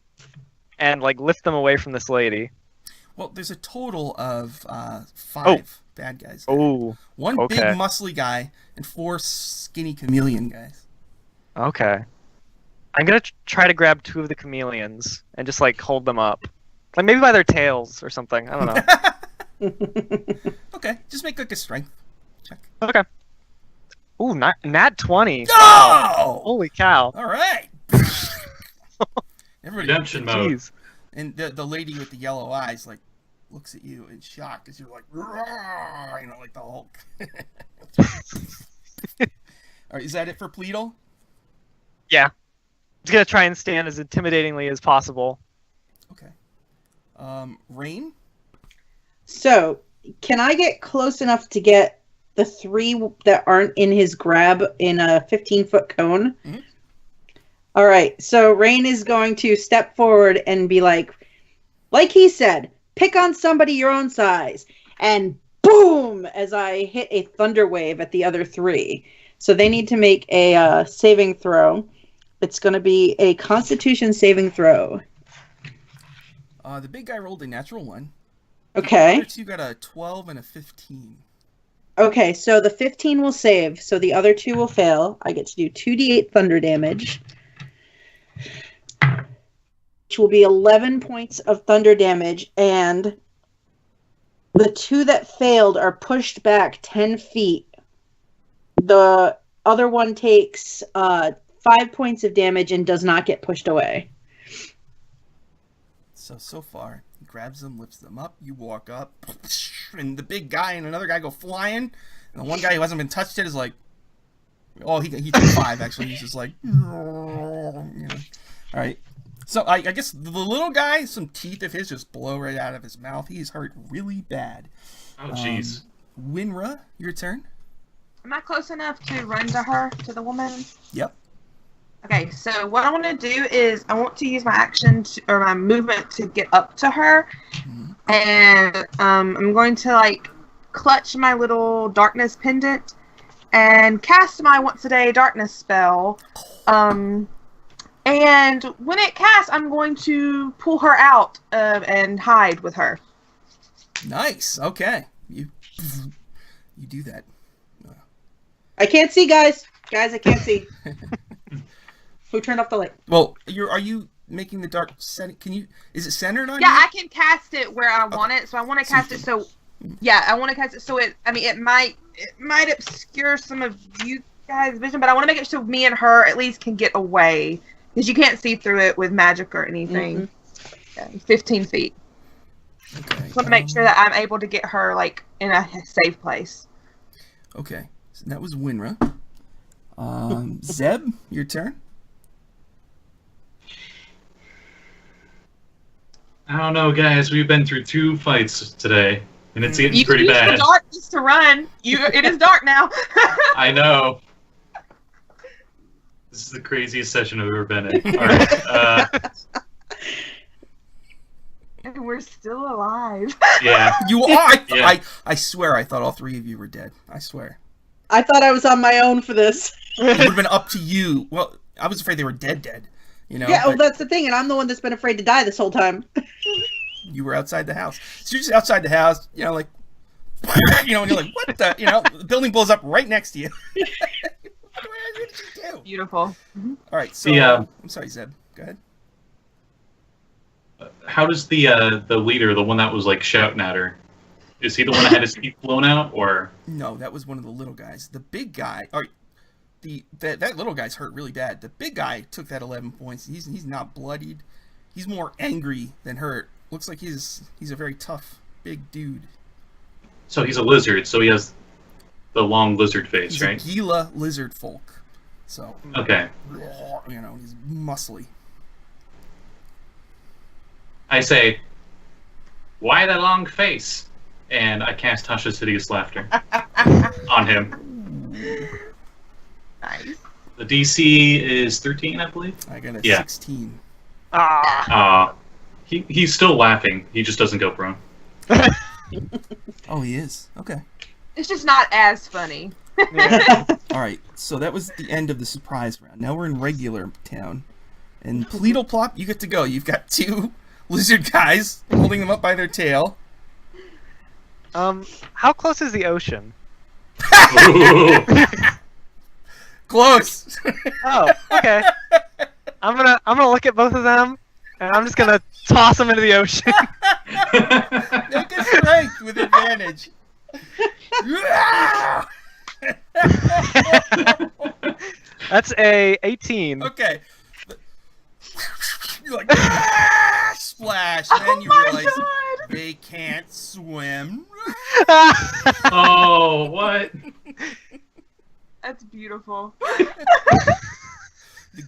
and lift them away from this lady. Well, there's a total of 5 bad guys. Oh. One big muscly guy and 4 skinny chameleon guys. Okay. I'm gonna try to grab 2 of the chameleons and just hold them up, maybe by their tails or something. I don't know. Okay, just make a strength check. Okay. Ooh, nat 20. No! Holy cow. All right. Everybody, Redemption mode. Jeez. and the lady with the yellow eyes looks at you in shock as you're like the Hulk. All right, is that it for Pleedle? Yeah. Just gonna try and stand as intimidatingly as possible. Okay. Rein? So, can I get close enough to get the 3 that aren't in his grab in a 15-foot cone? Mm-hmm. All right. So, Rein is going to step forward and be like he said, pick on somebody your own size. And boom! As I hit a thunder wave at the other 3. So, they need to make a saving throw. It's going to be a Constitution saving throw. The big guy rolled a natural 1. Okay. The other 2 got a 12 and a 15. Okay, so the 15 will save, so the other 2 will fail. I get to do 2d8 thunder damage, which will be 11 points of thunder damage, and the 2 that failed are pushed back 10 feet the other one takes 5 points of damage and does not get pushed away. So far, he grabs them, lifts them up, you walk up, and the big guy and another guy go flying, and the one guy who hasn't been touched yet is like, oh, he took 5, actually. He's just like, you know. All right. So I guess the little guy, some teeth of his just blow right out of his mouth. He's hurt really bad. Oh, jeez. Wynra, your turn. Am I close enough to run to her, to the woman? Yep. Okay, so what I want to do is I want to use my action or my movement to get up to her, and I'm going to like clutch my little darkness pendant and cast my once a day darkness spell. And when it casts, I'm going to pull her out and hide with her. Nice. Okay. You do that. I can't see, guys. Guys, I can't see. Who turned off the light? Well, are you making the dark setting? Can you? Is it centered on you? Yeah, I can cast it where I want it. So I want to cast it so. Yeah, I want to cast it so it. I mean, it might obscure some of you guys' vision, but I want to make it so me and her at least can get away because you can't see through it with magic or anything. Yeah, 15 feet. Okay. I want to make sure that I'm able to get her like in a safe place. Okay. So that was Wynra. Zeb, your turn. I don't know, guys. We've been through 2 fights today, and it's getting You pretty can use bad. the darkness to run. It is dark now. I know. This is the craziest session I've ever been in. All right. And we're still alive. Yeah. You are. Yeah. I swear, I thought all 3 of you were dead. I swear. I thought I was on my own for this. It would have been up to you. Well, I was afraid they were dead. You know. Yeah, well, but that's the thing, and I'm the one that's been afraid to die this whole time. you were outside the house. So you're just outside the house. You know, like. You know, and you're like, what the? You know, the building blows up right next to you. What did you do? Beautiful. All right. So I'm sorry, Zeb. Go ahead. How does the leader, the one that was like shouting at her, is he the one that had his teeth blown out, or? No, that was one of the little guys. The big guy, or that little guy's hurt really bad. The big guy took that 11 points. He's not bloodied. He's more angry than hurt. Looks like he's a very tough big dude. So he's a lizard. So he has the long lizard face, He's right? a Gila lizard folk. So Okay. you know, he's muscly. I say, why that long face? And I cast Tasha's Hideous Laughter on him. Nice. The DC is 13, I believe. I got a Yeah. 16. He's still laughing. He just doesn't go prone. Oh, he is. Okay. It's just not as funny. All right. So that was the end of the surprise round. Now we're in regular town, and Pleedleplop, you get to go. You've got 2 lizard guys holding them up by their tail. How close is the ocean? Close. Oh, okay. I'm gonna look at both of them, and I'm just gonna toss them into the ocean. Make a strength with advantage. That's a 18. Okay. You're like, splash, and then you realize they can't swim. Oh, what? That's beautiful.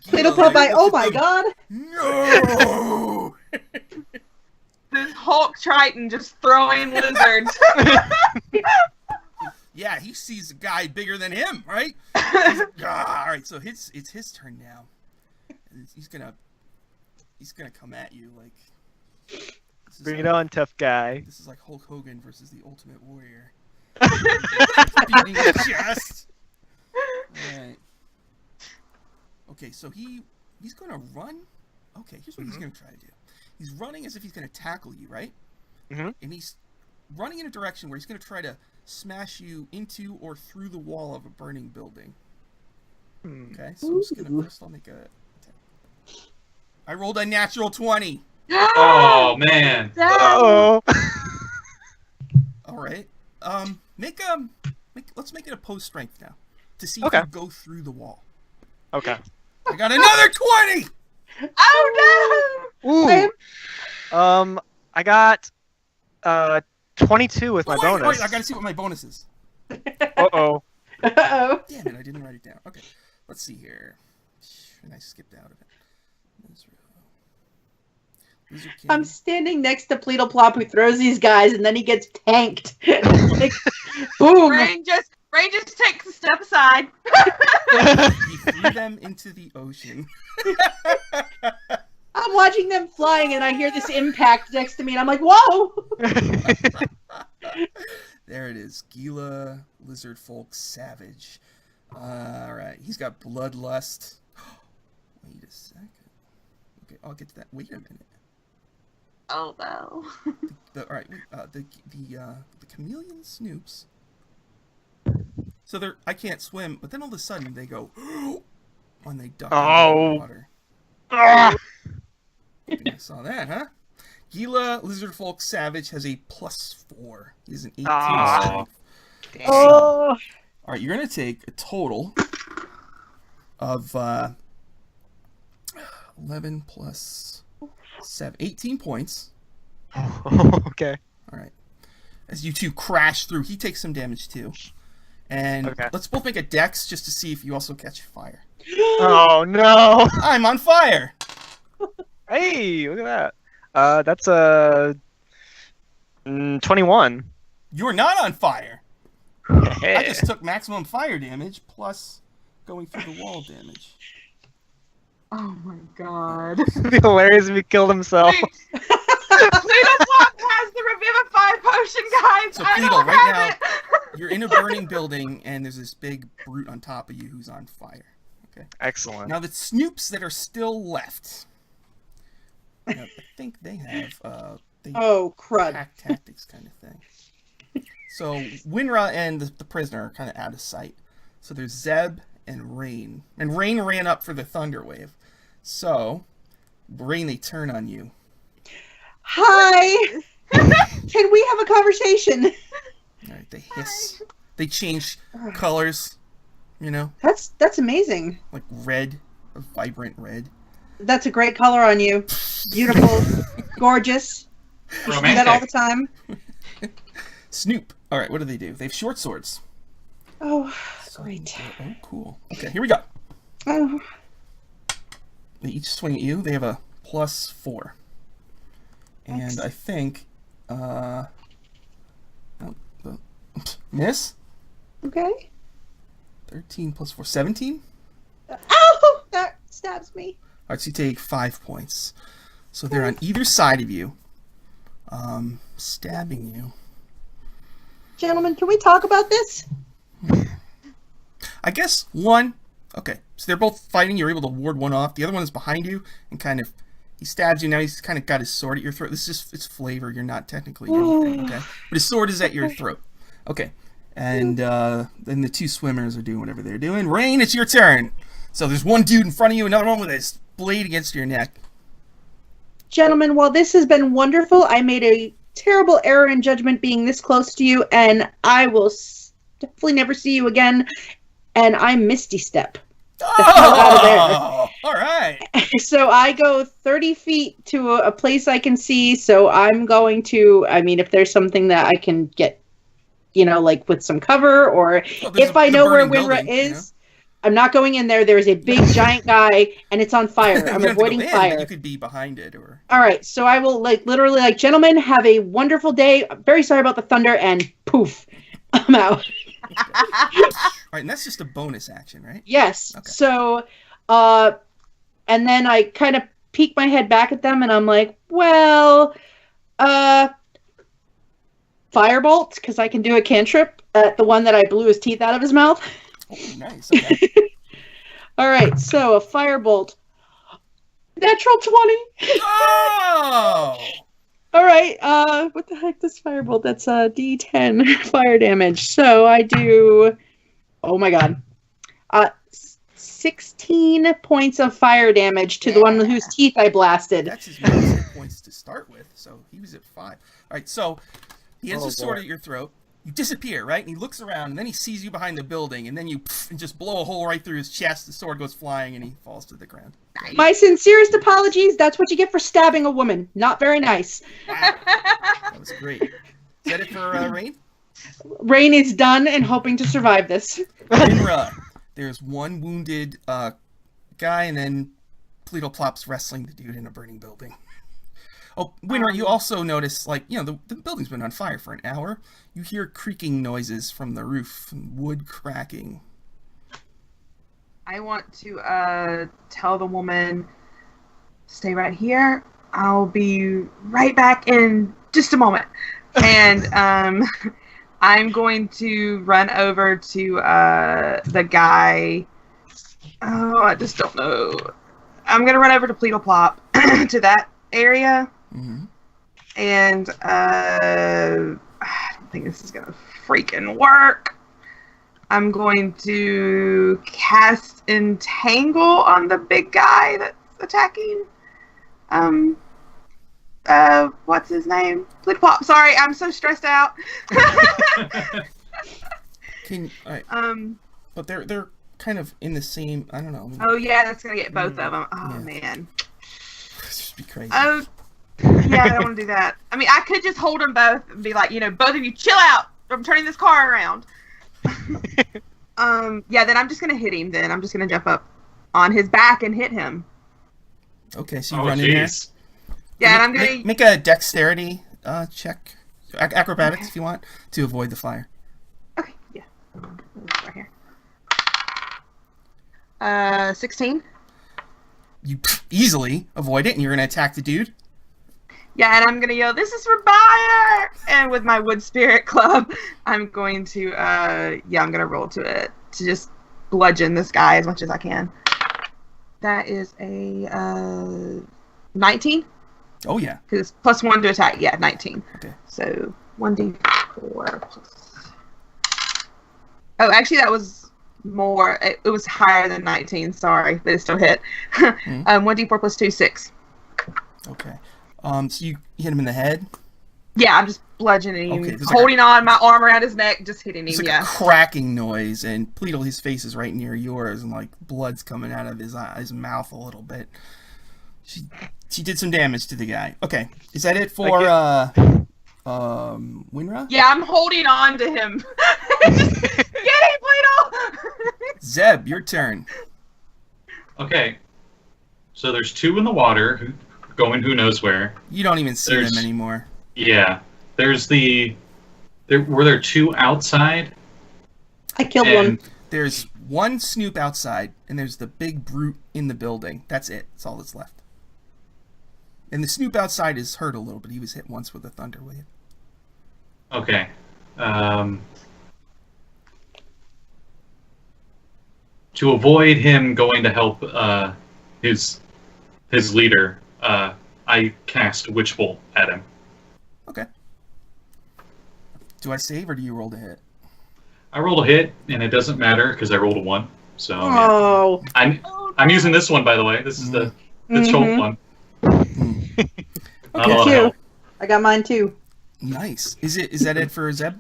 Pleedleplop, oh my god! No! This Hulk Triton just throwing lizards. Yeah, he sees a guy bigger than him, right? All right, so it's his turn now. He's gonna come at you like. Bring it on, tough guy. This is like Hulk Hogan versus the Ultimate Warrior. Beating his chest. Right. Okay, so he's gonna run. Okay, here's what he's gonna try to do. He's running as if he's gonna tackle you, right? Mm-hmm. And he's running in a direction where he's gonna try to smash you into or through the wall of a burning building. Okay, so I'm just gonna first I'll make a attack. I rolled a natural 20. Oh, man. Uh-oh. All right. Let's make it a post strength now. to see if you go through the wall. Okay. I got another 20! Oh Ooh. I got 22 with my bonus. Wait, I gotta see what my bonus is. Uh-oh. Uh-oh. Damn it, I didn't write it down. Okay, let's see here. And I skipped out of it. I'm standing next to Pleedleplop, who throws these guys, and then he gets tanked. Like, boom! Rein just takes a step aside. He threw them into the ocean. I'm watching them flying, and I hear this impact next to me, and I'm like, whoa! There it is. Gila, Lizard Folk, Savage. Alright, he's got Bloodlust. Wait a second. Okay, I'll get to that. Wait a minute. Oh no. Alright, the chameleon snoops. So I can't swim, but then all of a sudden they go when they duck into the water. I saw that, huh? Gila, Lizard Folk, Savage has a +4. He's an 18 strength. Oh. Alright, you're going to take a total of 11 plus 7, 18 points. Okay. Alright. As you two crash through, he takes some damage too. And let's both make a dex just to see if you also catch fire. Oh no! I'm on fire! Hey, look at that. That's a 21. You're not on fire! Hey. I just took maximum fire damage plus going through the wall damage. Oh my god. It'd be hilarious if he killed himself. Pleedleplop has the Revivify potion, guys! So, I Pleedle, don't right have now, it! you're in a burning building, and there's this big brute on top of you who's on fire. Okay. Excellent. Now, the snoops that are still left, I think they have crud. pack tactics kind of thing. So, Wynra and the prisoner are kind of out of sight. So, there's Zeb and Rein. And Rein ran up for the Thunder Wave. So, Rein, they turn on you. Hi! Can we have a conversation? Alright, they hiss. They change colors, you know? That's amazing. Like red, a vibrant red. That's a great color on you. Beautiful. Gorgeous. You do that all the time. Snoop. Alright, what do? They have short swords. Oh, great. Oh, cool. Okay, here we go. Oh. They each swing at you. They have a +4. And I think, miss? Okay. 13 plus 4, 17? Ow! That stabs me. Alright, so you take 5 points. So they're on either side of you, stabbing you. Gentlemen, can we talk about this? I guess one. Okay, so they're both fighting. You're able to ward one off. The other one is behind you and kind of. He stabs you. Now he's kind of got his sword at your throat. This is just, it's flavor. You're not technically anything, okay? But his sword is at your throat. Okay. And then the two swimmers are doing whatever they're doing. Rein, it's your turn. So there's one dude in front of you, another one with his blade against your neck. Gentlemen, while this has been wonderful, I made a terrible error in judgment being this close to you, and I will definitely never see you again. And I'm Misty Step. Out of there. All right. So I go 30 feet to a place I can see. So I'm going to, I mean, if there's something that I can get, you know, like with some cover, or if I know where Wynra is, you know? I'm not going in there. There's a big giant guy and it's on fire. I'm avoiding fire. You could be behind it or. All right. So I will literally gentlemen, have a wonderful day. I'm very sorry about the thunder, and poof, I'm out. All right, and that's just a bonus action, right? Yes. Okay. So, and then I kind of peek my head back at them, and I'm like, well, firebolt, because I can do a cantrip at the one that I blew his teeth out of his mouth. Oh, nice. Okay. All right, so a firebolt. Natural 20. Oh! All right, what the heck does firebolt? That's a D10 fire damage. So I do, oh my god, 16 points of fire damage to the one whose teeth I blasted. That's his most hit points to start with, so he was at 5. All right, so he has a sword at your throat. you disappear, right? And he looks around, and then he sees you behind the building, and then you and just blow a hole right through his chest. The sword goes flying, and he falls to the ground. My sincerest apologies. That's what you get for stabbing a woman. Not very nice. Wow. That was great. Is that it for Rein? Rein is done and hoping to survive this. Wynra. There's one wounded guy, and then Pleedleplop's wrestling the dude in a burning building. Oh, Wynra, you also notice, like, you know, the building's been on fire for an hour. You hear creaking noises from the roof and wood cracking. I want to tell the woman, stay right here. I'll be right back in just a moment. And I'm going to run over to the guy. Oh, I just don't know. I'm going to run over to Pleedleplop to that area. Mm-hmm. And I don't think this is going to freaking work. I'm going to cast Entangle on the big guy that's attacking. What's his name? Pleedleplop. Sorry, I'm so stressed out. But they're kind of in the same. I don't know. Oh yeah, that's gonna get both of them. Oh yeah. Man. This just be crazy. Oh, yeah, I don't want to do that. I mean, I could just hold them both and be like, you know, both of you chill out. I'm turning this car around. Yeah, then I'm just gonna hit him. Then I'm just gonna jump up on his back and hit him. Okay, so you run in there. Yeah, and I'm gonna make a dexterity check, acrobatics if you want, to avoid the fire. Okay, yeah, right here. 16. You easily avoid it, and you're gonna attack the dude. Yeah, and I'm gonna yell, "This is for fire!" And with my wood spirit club, I'm going to I'm gonna roll to it to just bludgeon this guy as much as I can. That is a 19. Oh yeah. Because plus 1 to attack. Yeah, 19. Okay. So 1d4 plus. Oh, actually, that was more. It was higher than 19. Sorry, but it still hit. 1d4 plus 2, 6. Okay. So you hit him in the head? Yeah, I'm just bludgeoning him, Okay, holding on my arm around his neck, just hitting him. There's like a cracking noise, and Pleedle, his face is right near yours, and like blood's coming out of his mouth a little bit. She did some damage to the guy. Okay, is that it for Wynra? Yeah, I'm holding on to him. Get him, Pleedle! Zeb, your turn. Okay, so there's 2 in the water going who knows where. You don't even see them anymore. Yeah, there's were there 2 outside? I killed one. There's one snoop outside, and there's the big brute in the building. That's it. That's all that's left. And the snoop outside is hurt a little bit. He was hit once with a thunder wave. Okay. To avoid him going to help his leader, I cast Witch Bolt at him. Okay. Do I save or do you roll to hit? I rolled a hit, and it doesn't matter because I rolled a 1. So oh, yeah. I'm using this one, by the way. This is the short one. Okay, too. I got mine too. Nice. Is that it for Zeb?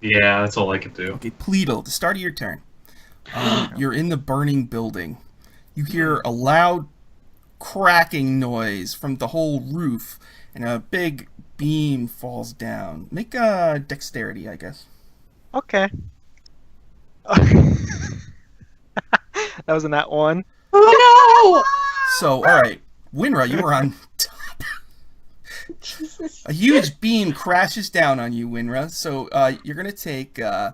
Yeah, that's all I can do. Okay, Pleedle, the start of your turn. You're in the burning building. You hear a loud cracking noise from the whole roof, and a big beam falls down. Make a dexterity, I guess. Okay. That was in that one. Oh no! So, all right, Wynra, you were on top. Jesus. A huge beam crashes down on you, Wynra. So you're gonna take. Wait,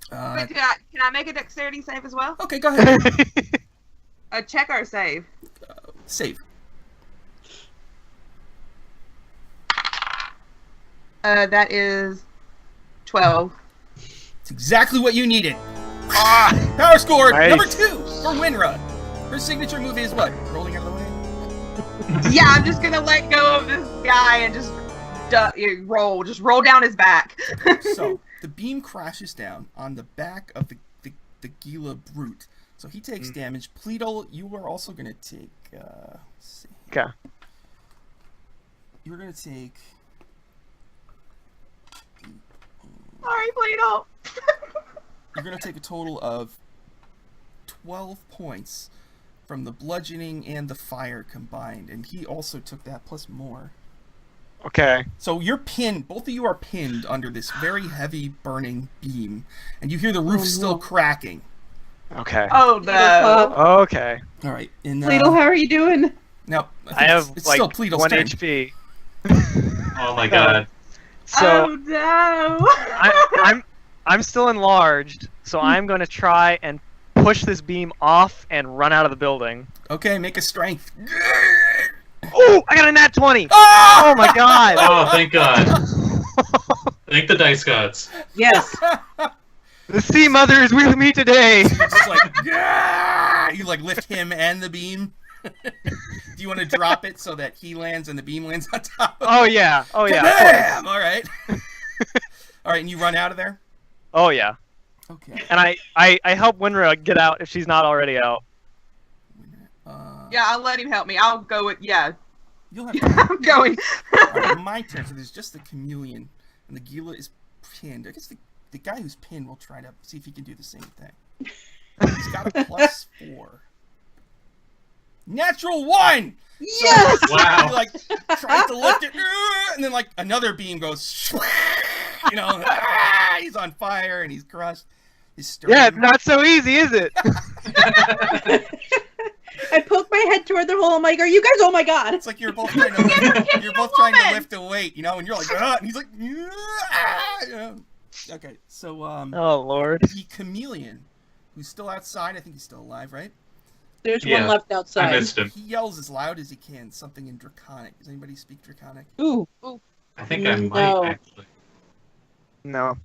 can I make a dexterity save as well? Okay, go ahead. A check or a save? Save. That is 12. It's exactly what you needed. Power score Nice. number 2 for Wynra. Her signature move is what? Rolling out of the way? Yeah, I'm just gonna let go of this guy and just roll. Just roll down his back. So the beam crashes down on the back of the Gila brute. So he takes damage. Pleedle, you are also gonna take. Let's see. Okay. You're gonna take Sorry, Pleedle. You're going to take a total of 12 points from the bludgeoning and the fire combined, and he also took that plus more. Okay. So you're pinned. Both of you are pinned under this very heavy burning beam, and you hear the roof still cracking. Okay. Oh no. Okay. All right. Pleedle, how are you doing? Now I have it's like still Pleedle's 1 turn. HP. Oh my god. So Oh no. I'm still enlarged, so I'm going to try and push this beam off and run out of the building. Okay, make a strength. Oh, I got a nat 20. Ah! Oh my god. Oh, thank God. Thank the dice gods. Yes. The sea mother is with me today. You're just like, "Gah!" You like lift him and the beam. Do you want to drop it so that he lands and the beam lands on top of Oh yeah. Oh yeah. Bam! All right. All right, and you run out of there? Oh yeah. Okay. And I help Wynra get out if she's not already out. Yeah, I'll let him help me. I'll go with yeah. You'll have I'm going. All right, my turn. So there's just the chameleon, and the Gila is pinned. I guess the guy who's pinned will try to see if he can do the same thing. He's got a +4. Natural 1! Yes! So, Wow. he, like, tries to lift it, and then, like, another beam goes, you know, he's on fire, and he's crushed. He's stirring. Yeah, it's not so easy, is it? I poke my head toward the hole. I'm like, "Are you guys? Oh my god!" It's like you're both trying to lift a weight, you know, and you're like, and he's like, you know. Okay, so Oh lord. the chameleon, who's still outside, I think he's still alive, right? There's Yeah, one left I outside. missed him. He yells as loud as he can, something in Draconic. Does anybody speak Draconic? Ooh. I think I No. might actually. No.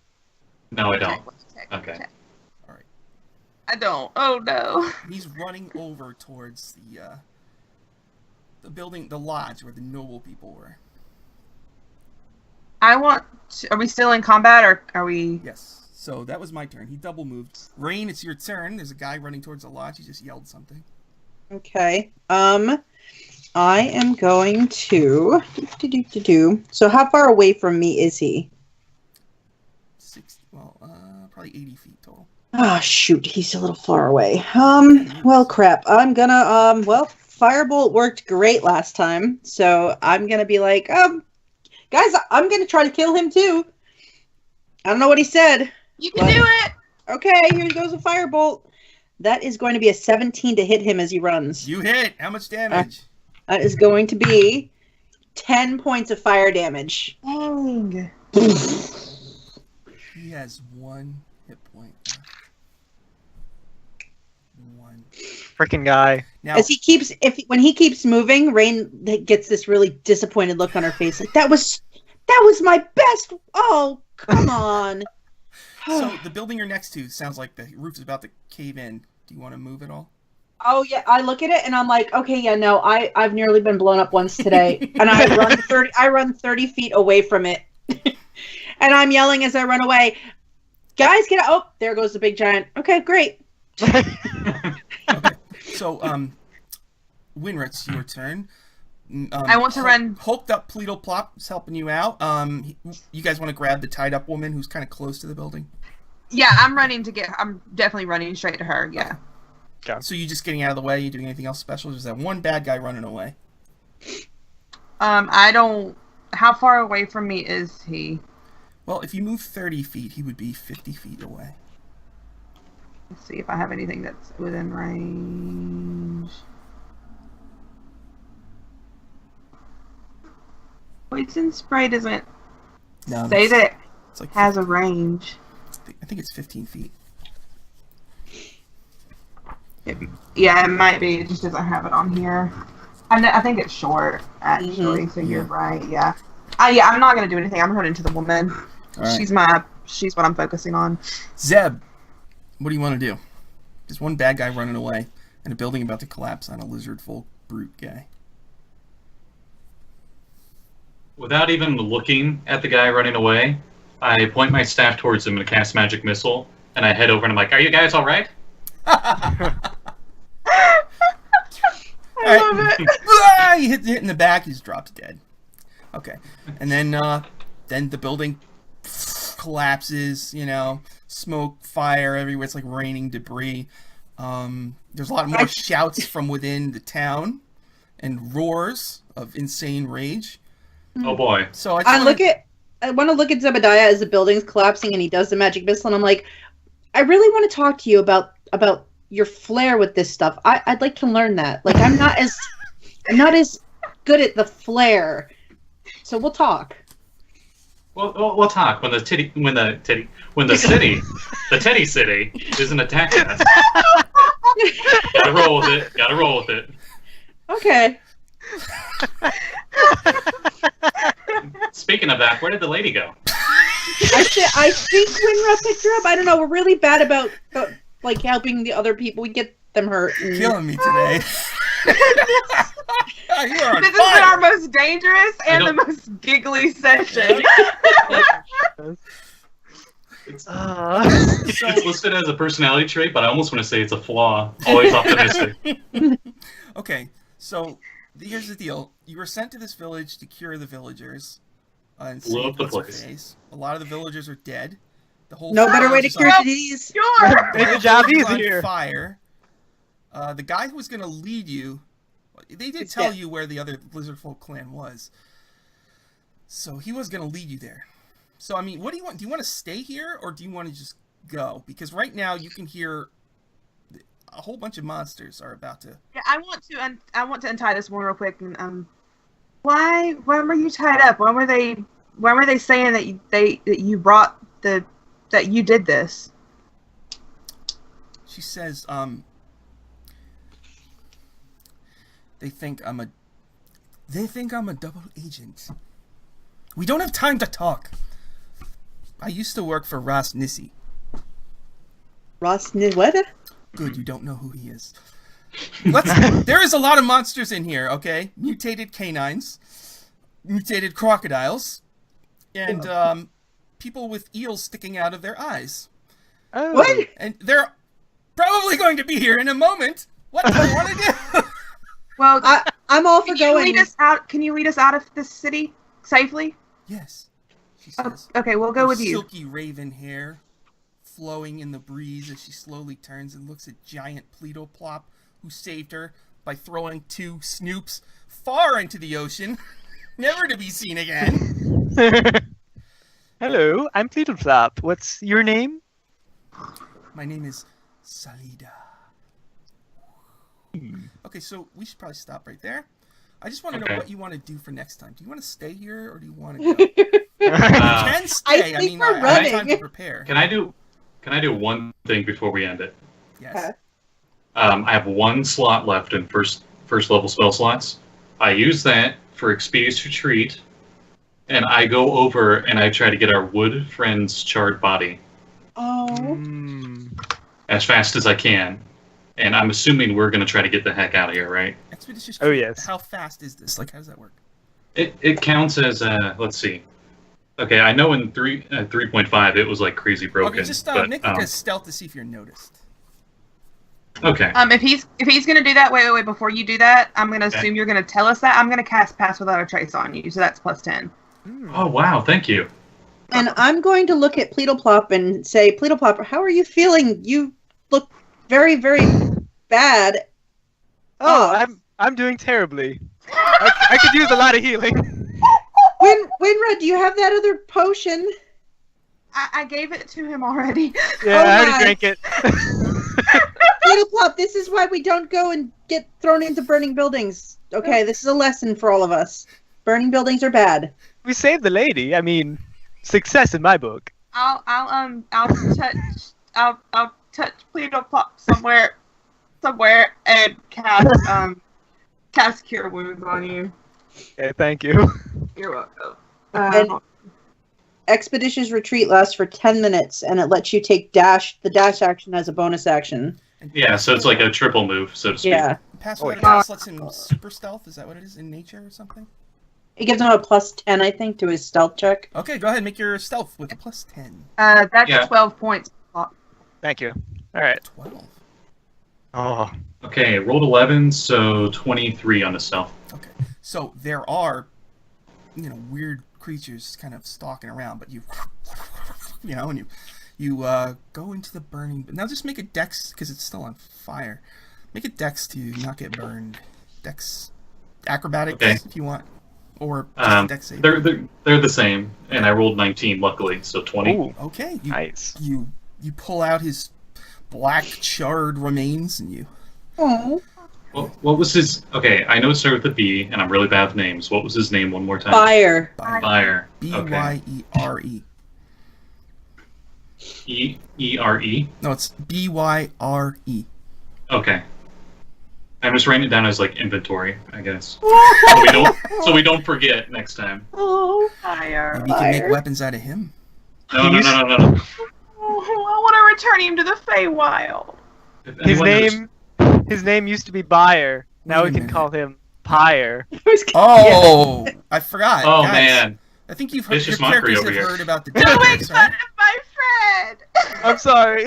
No, I don't. Check. Okay. All right. I don't. Oh no. He's running over towards the building, the lodge where the noble people were. Are we still in combat or are we? Yes. So that was my turn. He double moved. Rein, it's your turn. There's a guy running towards the lodge. He just yelled something. Okay. I am going to. So how far away from me is he? Probably 80 feet total. Ah, shoot, he's a little far away. Well, crap. I'm gonna, Firebolt worked great last time, so I'm gonna be like, guys, I'm gonna try to kill him too. I don't know what he said. You can do it. Okay, here goes a Firebolt. That is going to be a 17 to hit him as he runs. You hit. How much damage? That is going to be 10 points of fire damage. Dang. He has 1 hit point left. 1. Freaking guy. Now, As he keeps, when he keeps moving, Rein gets this really disappointed look on her face. Like, that was my best. Oh, come on. so the building you're next to sounds like the roof is about to cave in. Do you want to move at all? Oh yeah, I look at it and I'm like, okay, yeah, no, I've nearly been blown up once today, and I run 30 feet away from it, and I'm yelling as I run away, guys, get out! Oh, there goes the big giant. Okay, great. Okay. So, Wynra, it's your turn. I want to run. Hulked up Pleedleplop is helping you out. You guys want to grab the tied up woman who's kind of close to the building? Yeah, I'm definitely running straight to her. Yeah. So you just getting out of the way? You doing anything else special? There's that one bad guy running away. I don't. How far away from me is he? Well, if you move 30 feet, he would be 50 feet away. Let's see if I have anything that's within range. Poison spray doesn't say that it's like it has a range. I think it's 15 feet. Yeah, it might be. It just doesn't have it on here. I think it's short, actually. So you're right. Yeah. Yeah. I'm not gonna do anything. I'm running to the woman. Right. She's what I'm focusing on. Zeb, what do you want to do? There's one bad guy running away, and a building about to collapse on a lizard folk brute guy. Without even looking at the guy running away, I point my staff towards him and cast Magic Missile, and I head over and I'm like, "Are you guys all right?" I love it. He hit in the back. He's dropped dead. Okay, and then the building collapses, smoke, fire everywhere. It's like raining debris. There's a lot more shouts from within the town and roars of insane rage. Oh boy. So I want to look at Zebediah as the building's collapsing and he does the magic missile, and I'm like, I really want to talk to you about your flair with this stuff. I'd like to learn that. Like, I'm not as good at the flair. So we'll talk. We'll talk when the teddy city isn't attacking us. Gotta roll with it. Okay. Speaking of that, where did the lady go? I think Wynra picked her up. I don't know. We're really bad about like helping the other people. We get them hurt. Killing me today. This has been our most dangerous and the most giggly session. It's listed as a personality trait, but I almost want to say it's a flaw. Always optimistic. Okay, so here's the deal. You were sent to this village to cure the villagers. And Blow up the what's-her-face. place. A lot of the villagers are dead. The whole No better way to village is cure on- disease. Sure. Make the the job village is on easier. fire. The guy who was going to lead you, they did tell you where the other Lizardfolk clan was. So he was going to lead you there. So, I mean, what do you want? Do you want to stay here, or do you want to just go? Because right now you can hear a whole bunch of monsters are about to... Yeah, I want to untie this one real quick. And why were you tied up? Why were they saying that that you did this? She says, they think I'm a double agent. We don't have time to talk. I used to work for Ras Nissi. What? Good, you don't know who he is. There is a lot of monsters in here, okay? Mutated canines, mutated crocodiles, and people with eels sticking out of their eyes. Oh. What? And they're probably going to be here in a moment. What do you want to do? Well, I'm all for can you going. lead us out? Can you lead us out of this city safely? Yes, she says. Okay, we'll go Her with you. silky raven hair flowing in the breeze as she slowly turns and looks at giant Pleedleplop, who saved her by throwing 2 snoops far into the ocean, never to be seen again. Hello, I'm Pleedleplop. What's your name? My name is Salida. Okay, so we should probably stop right there. I just want to know what you want to do for next time. Do you want to stay here, or do you want to go? You can stay. I think mean, we're I have time running. to prepare. Can I do one thing before we end it? Yes. Okay. I have 1 slot left in first level spell slots. I use that for Expeditious Retreat, and I go over and I try to get our wood friend's charred body Oh. as fast as I can. And I'm assuming we're going to try to get the heck out of here, right? Expeditious. Oh, yes. How fast is this? Like, how does that work? It counts as, let's see. Okay, I know in 3.5 it was like crazy broken. Okay, just but, make like a stealth to see if you're noticed. Okay. If he's gonna do that, wait, before you do that, I'm gonna assume you're gonna tell us that. I'm gonna cast Pass Without a Trace on you, so that's +10. Oh, wow, thank you. And I'm going to look at Pleedleplop and say, Pleedleplop, how are you feeling? You look very, very bad. Oh, I'm doing terribly. I could use a lot of healing. Wynra, do you have that other potion? I gave it to him already. Yeah, Oh I already my. drank it. Pleedleplop, this is why we don't go and get thrown into burning buildings. Okay, this is a lesson for all of us. Burning buildings are bad. We saved the lady. I mean, success in my book. I'll touch Pleedleplop somewhere and cast Cure Wounds on you. Okay, thank you. You're welcome. And Expeditious Retreat lasts for 10 minutes, and it lets you take the dash action as a bonus action. Yeah, so it's like a triple move, so to speak. Yeah. Pass Oh, without a yeah. trace lets him super stealth. Is that what it is in nature or something? It gives him a +10, I think, to his stealth check. Okay, go ahead. Make your stealth with a +10. That's Yeah. 12 points. Thank you. All right. 12. Oh. Okay, rolled 11, so 23 on the stealth. Okay. So there are, weird creatures kind of stalking around, but you and you go into the burning. Now just make a dex because it's still on fire. Make a dex to not get burned. Dex, acrobatics if you want, or just a dex save. They're the same, and I rolled 19 luckily, so 20. Ooh, Okay, nice. You pull out his black charred remains and you. Oh. Well, what was his? Okay, I know it started with a B, and I'm really bad with names. What was his name one more time? Fire. Fire. B-Y-E-R-E. E-E-R-E? No, it's B-Y-R-E. Okay. I'm just writing it down as like inventory, I guess. so we don't forget next time. Oh, fire. Maybe you can make weapons out of him. No. Oh, I want to return him to the Feywild. His name used to be Buyer. Now Wait a we can minute. call him Pyre. Oh, I forgot. Oh Guys, man. I think you've heard, Vicious your mockery characters over have here. heard about the Don't death make curse, fun right? of my friend. I'm sorry.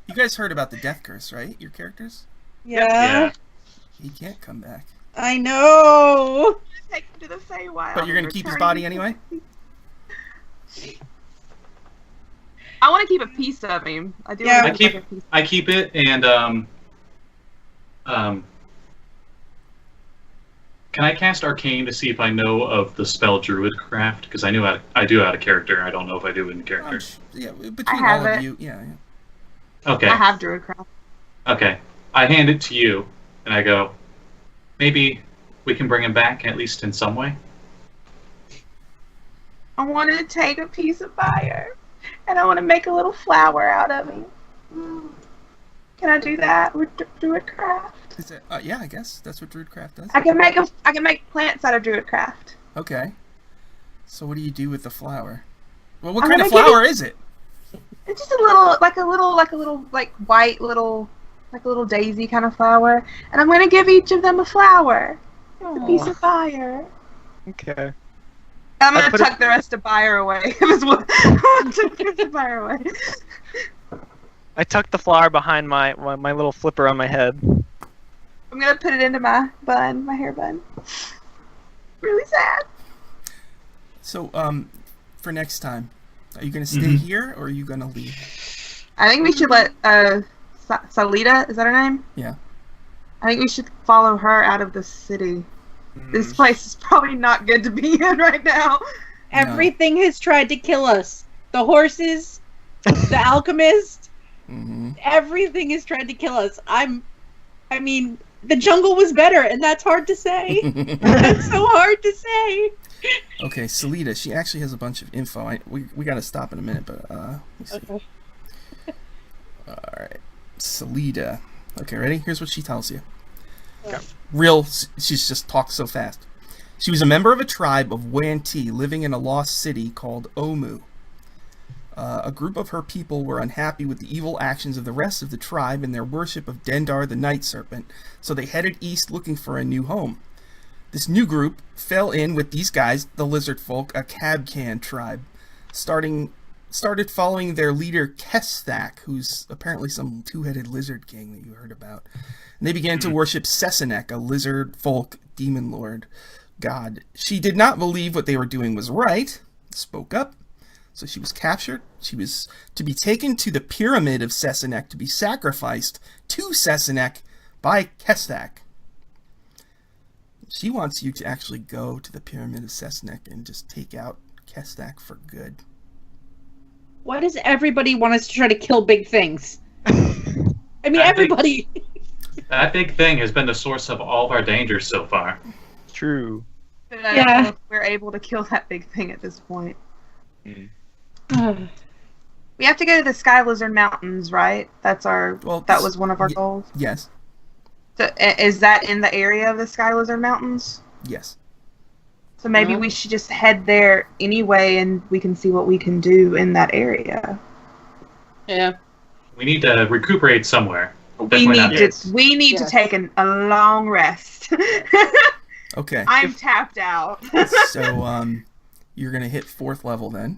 You guys heard about the death curse, right? Your characters? Yeah. He can't come back. I know. Take him to the Feywild. But you're gonna keep his body anyway? I want to keep a piece of him. I do. Yeah. wanna keep like a piece. I keep it, and can I cast Arcane to see if I know of the spell Druidcraft? Because I do out of character. I don't know if I do in character. Yeah, between I have all of it. you, yeah. Okay. I have Druidcraft. Okay. I hand it to you, and I go, maybe we can bring him back, at least in some way? I want to take a piece of fire, and I want to make a little flower out of him. Can I do that with Druidcraft? Is it, yeah, I guess that's what Druidcraft does. I can make plants out of Druidcraft. Okay. So what do you do with the flower? Well, what I'm kind of gonna give flower is it? It's just a little white little daisy kind of flower, and I'm gonna give each of them a flower. It's a piece of fire. Okay. I'm I gonna put it- tuck the rest of fire away. Tuck the rest of fire away. I tucked the flower behind my little flipper on my head. I'm gonna put it into my bun, my hair bun. Really sad. So, for next time, are you gonna stay here or are you gonna leave? I think we should let Salida, is that her name? Yeah. I think we should follow her out of the city. This place is probably not good to be in right now. Everything has tried to kill us. The horses, the alchemist, everything has tried to kill us. I mean, the jungle was better, and that's hard to say. That's so hard to say. Okay, Salida, she actually has a bunch of info. We gotta stop in a minute, but let's see. Okay. Alright. Salida. Okay, ready? Here's what she tells you. Okay. She's just talks so fast. She was a member of a tribe of Wanti living in a lost city called Omu. A group of her people were unhappy with the evil actions of the rest of the tribe and their worship of Dendar the Night Serpent, so they headed east looking for a new home. This new group fell in with these guys, the Lizard Folk, a Cabcan tribe, started following their leader Kesthak, who's apparently some two-headed lizard king that you heard about. And they began to worship Sesenek, a lizard folk demon lord god. She did not believe what they were doing was right, spoke up, so she was captured. She was to be taken to the pyramid of Sesenek to be sacrificed to Sesenek by Kesthak. She wants you to actually go to the pyramid of Sesenek and just take out Kesthak for good. Why does everybody want us to try to kill big things? I mean, everybody. That big thing has been the source of all of our dangers so far. True. But I don't know if we're able to kill that big thing at this point. We have to go to the Sky Lizard Mountains, right? That's our. Well, that was one of our goals. Yes. So, is that in the area of the Sky Lizard Mountains? Yes. So maybe we should just head there anyway, and we can see what we can do in that area. Yeah. We need to recuperate somewhere. We need to take a long rest. Okay. I'm tapped out. So, you're gonna hit 4th level then.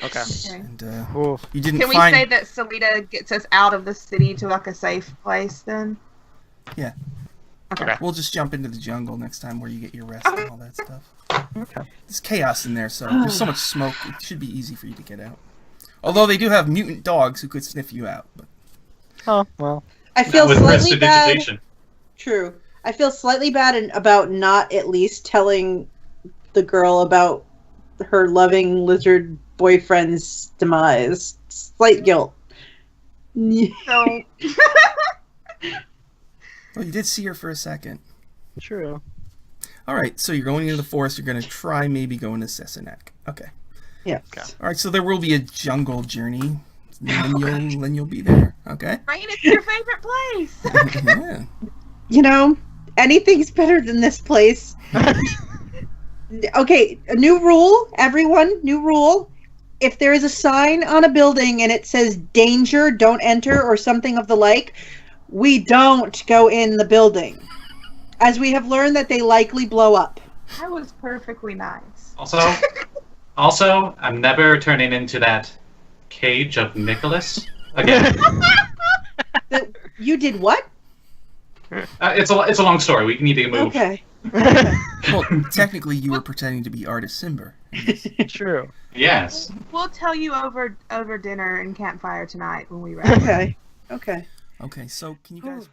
Okay. And Oof. you didn't Can we find. say that Salida gets us out of the city to like a safe place then? Yeah. Okay. We'll just jump into the jungle next time where you get your rest and all that stuff. Okay. There's chaos in there, so there's so much smoke. It should be easy for you to get out. Although they do have mutant dogs who could sniff you out. But... Oh, well. I feel with slightly bad. prestidigitation. True. I feel slightly bad about not at least telling the girl about her loving lizard boyfriend's demise. Slight guilt. So, Well, you did see her for a second. True. All right, so you're going into the forest. You're going to try maybe going to Sessanek. Okay. Yeah. All right, so there will be a jungle journey. Then you'll be there. Okay. Rein, it's your favorite place. Yeah. You know, anything's better than this place. Okay, a new rule, everyone, new rule. If there is a sign on a building and it says danger, don't enter, or something of the like, we don't go in the building. As we have learned that they likely blow up. That was perfectly nice. Also, I'm never turning into that cage of Nicholas again. You did what? It's a long story. We need to move. Okay. Well, technically, you were pretending to be Artist Simber. True. Yes. We'll tell you over dinner and campfire tonight when we wrap. Okay. Okay. Okay, so can you guys...